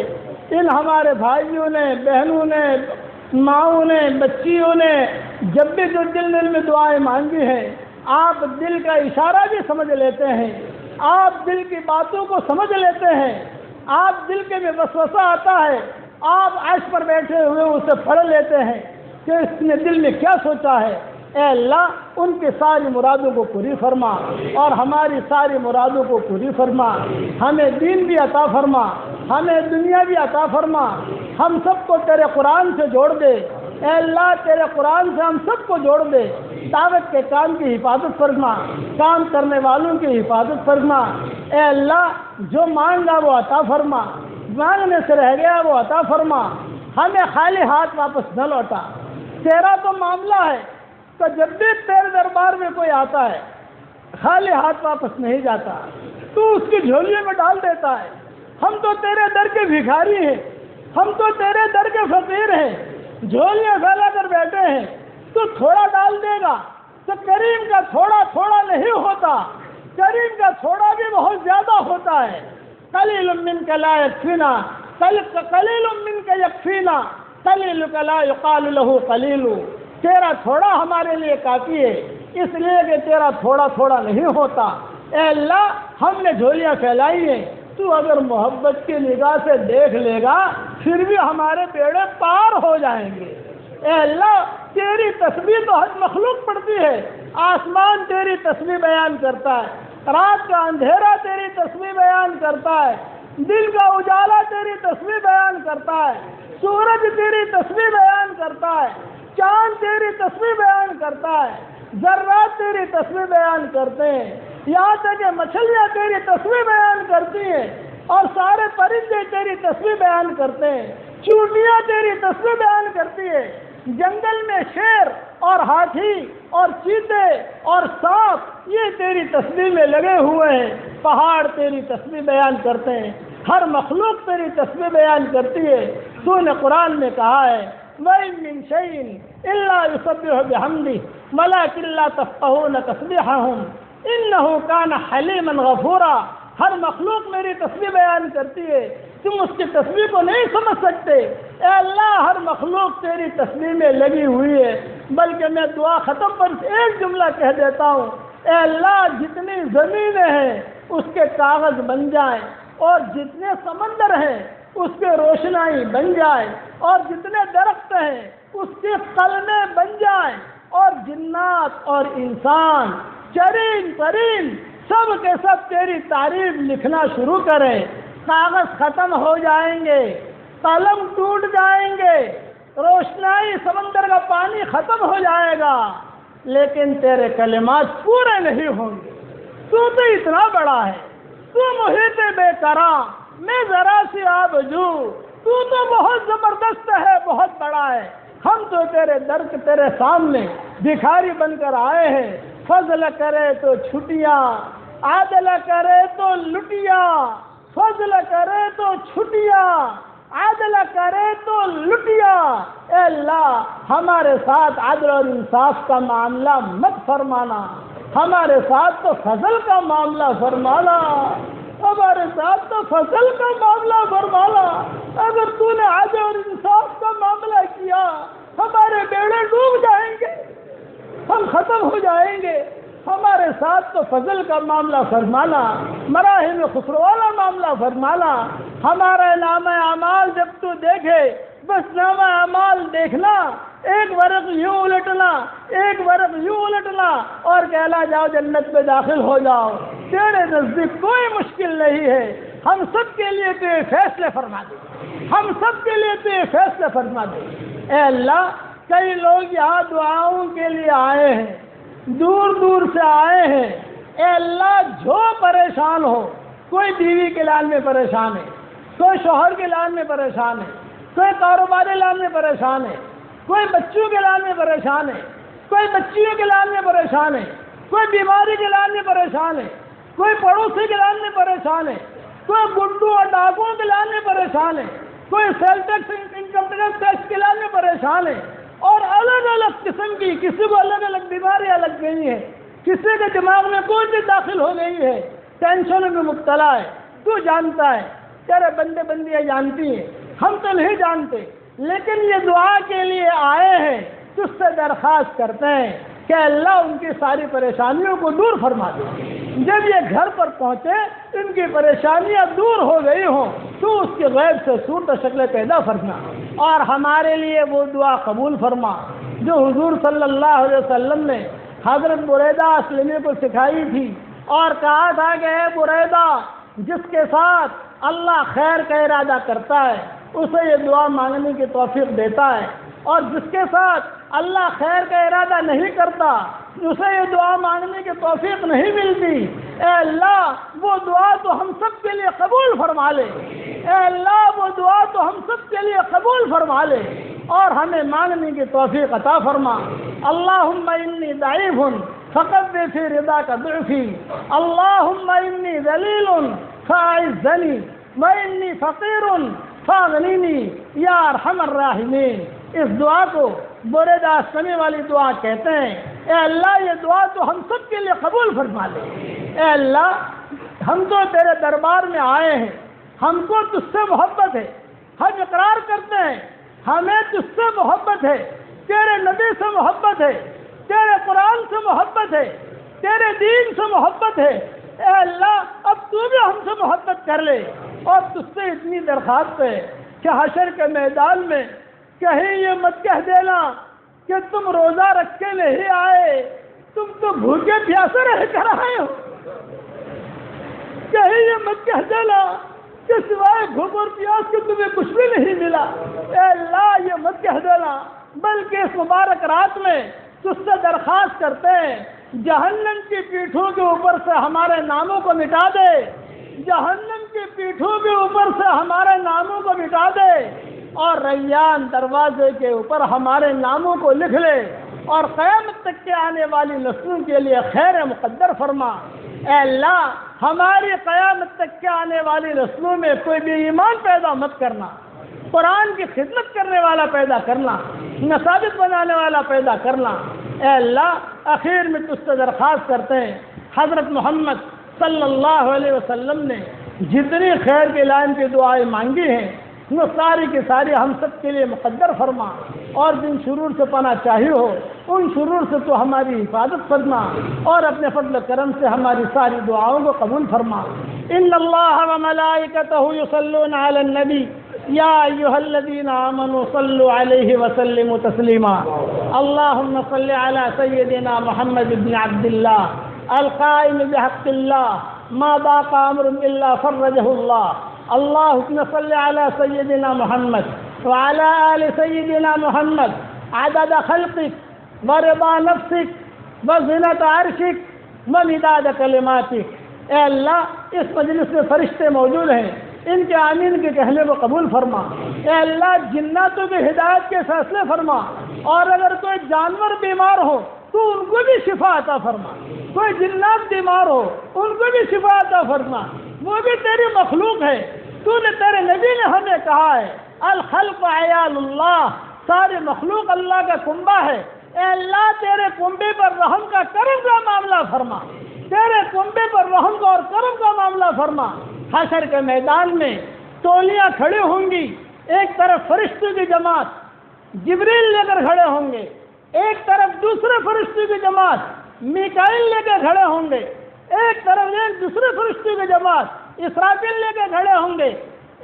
ان ہمارے بھائیوں نے، بہنوں نے، ماؤں نے، بچیوں نے جب بھی جو دل میں دعائیں مانگی ہیں، آپ دل کا اشارہ بھی سمجھ لیتے ہیں، آپ دل کی باتوں کو سمجھ لیتے ہیں، آپ دل کے میں وسوسہ آتا ہے، آپ عرش پر بیٹھے ہوئے اسے پڑھ لیتے ہیں کہ اس نے دل میں کیا سوچا ہے۔ اے اللہ ان کی ساری مرادوں کو پوری فرما اور ہماری ساری مرادوں کو پوری فرما، ہمیں دین بھی عطا فرما، ہمیں دنیا بھی عطا فرما، ہم سب کو تیرے قرآن سے جوڑ دے۔ اے اللہ تیرے قرآن سے ہم سب کو جوڑ دے، دعوت کے کام کی حفاظت فرما، کام کرنے والوں کی حفاظت فرما۔ اے اللہ جو مانگا وہ عطا فرما، مانگنے سے رہ گیا وہ عطا فرما، ہمیں خالی ہاتھ واپس نہ لوٹا۔ تیرا تو معاملہ ہے تو جب بھی تیرے دربار میں کوئی آتا ہے خالی ہاتھ واپس نہیں جاتا، تو اس کی جھولیے میں ڈال دیتا ہے۔ ہم تو تیرے در کے بھکاری ہیں، ہم تو تیرے در کے فقیر ہیں، جھولیاں پھیلا کر بیٹھے ہیں، تو تھوڑا ڈال دے گا تو کریم کا تھوڑا تھوڑا نہیں ہوتا، کریم کا تھوڑا بھی بہت زیادہ ہوتا ہے۔ قلیل منک لا یکفینا، قلیل منک یکفینا، قلیلک لا یقال له قلیل۔ تیرا تھوڑا ہمارے لیے کافی ہے، اس لیے کہ تیرا تھوڑا تھوڑا نہیں ہوتا۔ اے اللہ ہم نے جھولیاں پھیلائی ہیں، تو اگر محبت کی نگاہ سے دیکھ لے گا پھر بھی ہمارے بیڑے پار ہو جائیں گے۔ اے اللہ تیری تسبیح تو ہر مخلوق پڑھتی ہے، آسمان تیری تسبیح بیان کرتا ہے، رات کا اندھیرا تیری تسبیح بیان کرتا ہے، دل کا اجالا تیری تسبیح بیان کرتا ہے، سورج تیری تسبیح بیان کرتا ہے، چاند تیری تسبیح بیان کرتا ہے، ذرات تیری تسبیح بیان کرتے ہیں، یہاں تک کہ مچھلیاں تیری تسبیح بیان کرتی ہیں، اور سارے پرندے تیری تسبیح بیان کرتے ہیں، چونٹیاں تیری تسبیح بیان کرتی ہے، جنگل میں شیر اور ہاتھی اور چیتے اور سانپ یہ تیری تسبیح میں لگے ہوئے ہیں، پہاڑ تیری تسبیح بیان کرتے ہیں، ہر مخلوق تیری تسبیح بیان کرتی ہے۔ تو نے قرآن میں کہا ہے وَإِن مِّن شَيْءٍ إِلَّا يُسَبِّحُ بِحَمْدِهِ وَلَٰكِن لَّا تَفْقَهُونَ تَسْبِيحَهُمْ إِنَّهُ كَانَ حَلِيمًا غَفُورًا۔ ہر مخلوق میری تسبیح بیان کرتی ہے، تم اس کی تسبیح کو نہیں سمجھ سکتے۔ اے اللہ ہر مخلوق تیری تسبیح میں لگی ہوئی ہے، بلکہ میں دعا ختم پر ایک جملہ کہہ دیتا ہوں، اے اللہ جتنی زمینیں ہیں اس کے کاغذ بن جائیں، اور جتنے سمندر ہیں اس کے روشنائی بن جائے، اور جتنے درخت ہیں اس کے قلمیں بن جائیں، اور جنات اور انسان چرین پرین سب کے سب تیری تعریف لکھنا شروع کریں، کاغذ ختم ہو جائیں گے، قلم ٹوٹ جائیں گے، روشنائی سمندر کا پانی ختم ہو جائے گا، لیکن تیرے کلمات پورے نہیں ہوں گے۔ تو اتنا بڑا ہے، تو محیط بے قرار، میں ذرا سی آبجو، تو بہت زبردست ہے، بہت بڑا ہے۔ ہم تو تیرے در کے تیرے سامنے بھکاری بن کر آئے ہیں، فضل کرے تو چھٹیاں، عدل کرے تو لٹیاں، فضل کرے تو چھٹیاں، عدل کرے تو لٹیاں۔ اے اللہ ہمارے ساتھ عدل اور انصاف کا معاملہ مت فرمانا، ہمارے ساتھ تو فضل کا معاملہ فرمانا، ہمارے ساتھ تو فضل کا معاملہ فرمانا۔ اگر تو نے عدل اور انصاف کا معاملہ کیا ہمارے بیڑے ڈوب جائیں گے، ہم ختم ہو جائیں گے۔ ہمارے ساتھ تو فضل کا معاملہ فرمانا، مراحم خسرو والا معاملہ فرمانا۔ ہمارا نام اعمال جب تو دیکھے بس نام اعمال دیکھنا، ایک ورق یوں الٹنا، ایک ورق یوں الٹنا اور کہنا جاؤ جنت میں داخل ہو جاؤ۔ تیرے نزدیک کوئی مشکل نہیں ہے، ہم سب کے لیے تو یہ فیصلے فرما دے، ہم سب کے لیے تو یہ فیصلے فرما دے۔ اے اللہ، کئی لوگ یہاں دعاؤں کے لیے آئے ہیں، دور دور سے آئے ہیں۔ اے اللہ، جو پریشان ہو، کوئی بیوی کے لان میں پریشان ہے، کوئی شوہر کے لان میں پریشان ہے، کوئی کاروباری لان میں پریشان ہے، کوئی بچوں کے لان میں پریشان ہے، کوئی بچیوں کے لان میں پریشان ہے، کوئی بیماری کے لان میں پریشان ہے، کوئی پڑوسی کے لان میں پریشان ہے، کوئی گڈو اور ڈاکوؤں کے لان میں پریشان ہے، کوئی سیل ٹیکس انکم ٹیکس کے لان میں پریشان ہے، اور الگ الگ قسم کی، کسی کو الگ الگ بیماریاں لگ گئی ہیں، کسی کے دماغ میں کوئی بھی داخل ہو گئی ہے، ٹینشن میں مبتلا ہے۔ تو جانتا ہے، تیرے بندے بندیاں جانتی ہیں، ہم تو نہیں جانتے، لیکن یہ دعا کے لیے آئے ہیں، تجھ سے درخواست کرتے ہیں کہ اللہ ان کی ساری پریشانیوں کو دور فرما دے۔ جب یہ گھر پر پہنچے، ان کی پریشانیاں دور ہو گئی ہوں تو اس کے غیب سے صورت و شکل پیدا فرما، اور ہمارے لیے وہ دعا قبول فرما جو حضور صلی اللہ علیہ وسلم نے حضرت بریدہ اسلمی کو سکھائی تھی، اور کہا تھا کہ اے بریدہ، جس کے ساتھ اللہ خیر کا ارادہ کرتا ہے اسے یہ دعا مانگنے کی توفیق دیتا ہے، اور جس کے ساتھ اللہ خیر کا ارادہ نہیں کرتا اسے یہ دعا مانگنے کی توفیق نہیں ملتی۔ اے اللہ، وہ دعا تو ہم سب کے لیے قبول فرما لے، اے اللہ، وہ دعا تو ہم سب کے لیے قبول فرما لے اور ہمیں مانگنے کی توفیق عطا فرما۔ اللہم انی ضعیف فقوی فی رضاک ضعفی، اللہم انی ذلیل فاعزنی وانی فقیر فاغنینی یا ارحم الراحمین۔ اس دعا کو بریدہ اسلمی والی دعا کہتے ہیں۔ اے اللہ، یہ دعا تو ہم سب کے لیے قبول فرما لے۔ اے اللہ، ہم تو تیرے دربار میں آئے ہیں، ہم کو تجھ سے محبت ہے، ہم اقرار کرتے ہیں ہمیں تجھ سے محبت ہے، تیرے نبی سے محبت ہے، تیرے قرآن سے محبت ہے، تیرے دین سے محبت ہے۔ اے اللہ، اب تو بھی ہم سے محبت کر لے، اور تجھ سے اتنی درخواست ہے کہ حشر کے میدان میں کہیں یہ مت کہہ دینا کہ تم روزہ رکھ کے نہیں آئے، تم تو بھوکے پیاسے رہ کر آئے ہو۔ کہیں یہ مت کہہ دینا کہ سوائے بھوک اور پیاس کے تمہیں کچھ بھی نہیں ملا۔ اے اللہ، یہ مت کہہ دینا، بلکہ اس مبارک رات میں تجھ سے درخواست کرتے ہیں جہنم کی پیٹھوں کے اوپر سے ہمارے ناموں کو مٹا دے، جہنم کی پیٹھوں کے اوپر سے ہمارے ناموں کو مٹا دے، اور ریان دروازے کے اوپر ہمارے ناموں کو لکھ لے، اور قیامت تک کے آنے والی نسلوں کے لیے خیر مقدر فرما۔ اے اللہ، ہماری قیامت تک کے آنے والی نسلوں میں کوئی بھی ایمان پیدا مت کرنا، قرآن کی خدمت کرنے والا پیدا کرنا، مساجد بنانے والا پیدا کرنا۔ اے اللہ، آخر میں تجھ سے درخواست کرتے ہیں حضرت محمد صلی اللہ علیہ وسلم نے جتنی خیر کے لائن کی دعائیں مانگی ہیں وہ ساری کی ساری ہم سب کے لیے مقدر فرما، اور جن شرور سے پناہ چاہی ہو ان شرور سے تو ہماری حفاظت فرما، اور اپنے فضل و کرم سے ہماری ساری دعاؤں کو قبول فرما۔ ان اللہ و ملائکتہ یصلون علی النبی یا ایھا الذین آمنوا صلوا علیہ وسلموا تسلیما۔ اللہم صل علی سیدنا محمد بن عبد اللہ القائم بحق اللہ ما ضاق امر الا فرجہ اللہ۔ اللہم صل علی سیدنا محمد وعلی آل سیدنا محمد عدد خلقک ورضا نفسک وزنة عرشک ومداد کلماتک۔ اے اللہ، اس مجلس میں فرشتے موجود ہیں، ان کے آمین کے کہنے کو قبول فرما۔ اے اللہ، جناتوں کی ہدایت کے فیصلے فرما، اور اگر کوئی جانور بیمار ہو تو ان کو بھی شفا عطا فرما، کوئی جنات بیمار ہو ان کو بھی شفا عطا فرما، وہ بھی تیری مخلوق ہے۔ تو نے، تیرے نبی نے ہمیں کہا ہے الخلق عیال اللہ، ساری مخلوق اللہ کا کنبہ ہے۔ اے اللہ، تیرے کنبے پر رحم کا کرم کا معاملہ فرما، تیرے کنبے پر رحم کا اور کرم کا معاملہ فرما۔ حشر کے میدان میں تولیاں کھڑی ہوں گی، ایک طرف فرشتوں کی جماعت جبریل لے کر کھڑے ہوں گے، ایک طرف دوسرے فرشتوں کی جماعت میکائیل لے کر کھڑے ہوں گے، ایک طرف ایک دوسرے فرشتوں کی جماعت اسرافیل لے کر کھڑے ہوں گے،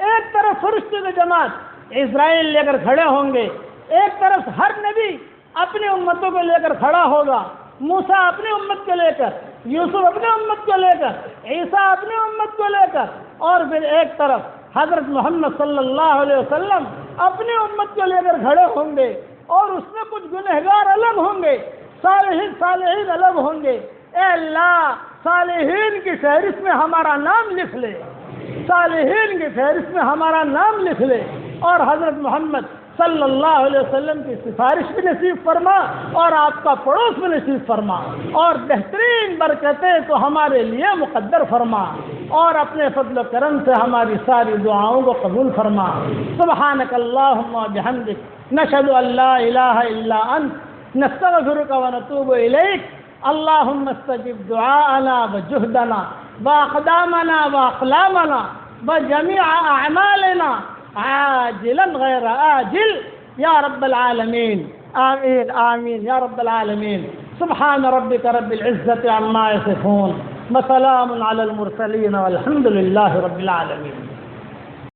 ایک طرف فرشتوں کی جماعت اسرائیل لے کر کھڑے ہوں گے۔ ایک طرف ہر نبی اپنی امتوں کو لے کر کھڑا ہوگا، موسیٰ اپنی امت کو لے کر، یوسف اپنی امت کو لے کر، عیسیٰ اپنی امت کو لے کر، اور پھر ایک طرف حضرت محمد صلی اللہ علیہ وسلم اپنی امت کو لے کر کھڑے ہوں گے، اور اس میں کچھ گنہگار الگ ہوں گے، صالحین الگ ہوں گے۔ اے اللہ، صالحین کی فہرست میں ہمارا نام لکھ لے، صالحین کی فہرست میں ہمارا نام لکھ لے، اور حضرت محمد صلی اللہ علیہ وسلم کی سفارش بھی نصیب فرما، اور آپ کا پڑوس بھی نصیب فرما، اور بہترین برکتیں تو ہمارے لیے مقدر فرما، اور اپنے فضل و کرم سے ہماری ساری دعاؤں کو قبول فرما۔ سبحانک اللہم و بحمدک، نشہد ان لا الہ الا انت، نستغفرک و نتوب الیک۔ اللہم استجب دعاءنا و جہدنا و اقدامنا و اقلامنا و جمیع اعمالنا عاجلا غیر آجل یا رب العالمین، آمین آمین یا رب العالمین۔ سبحان ربک رب العزة عما یصفون وسلام علی المرسلین والحمد للہ رب العالمین۔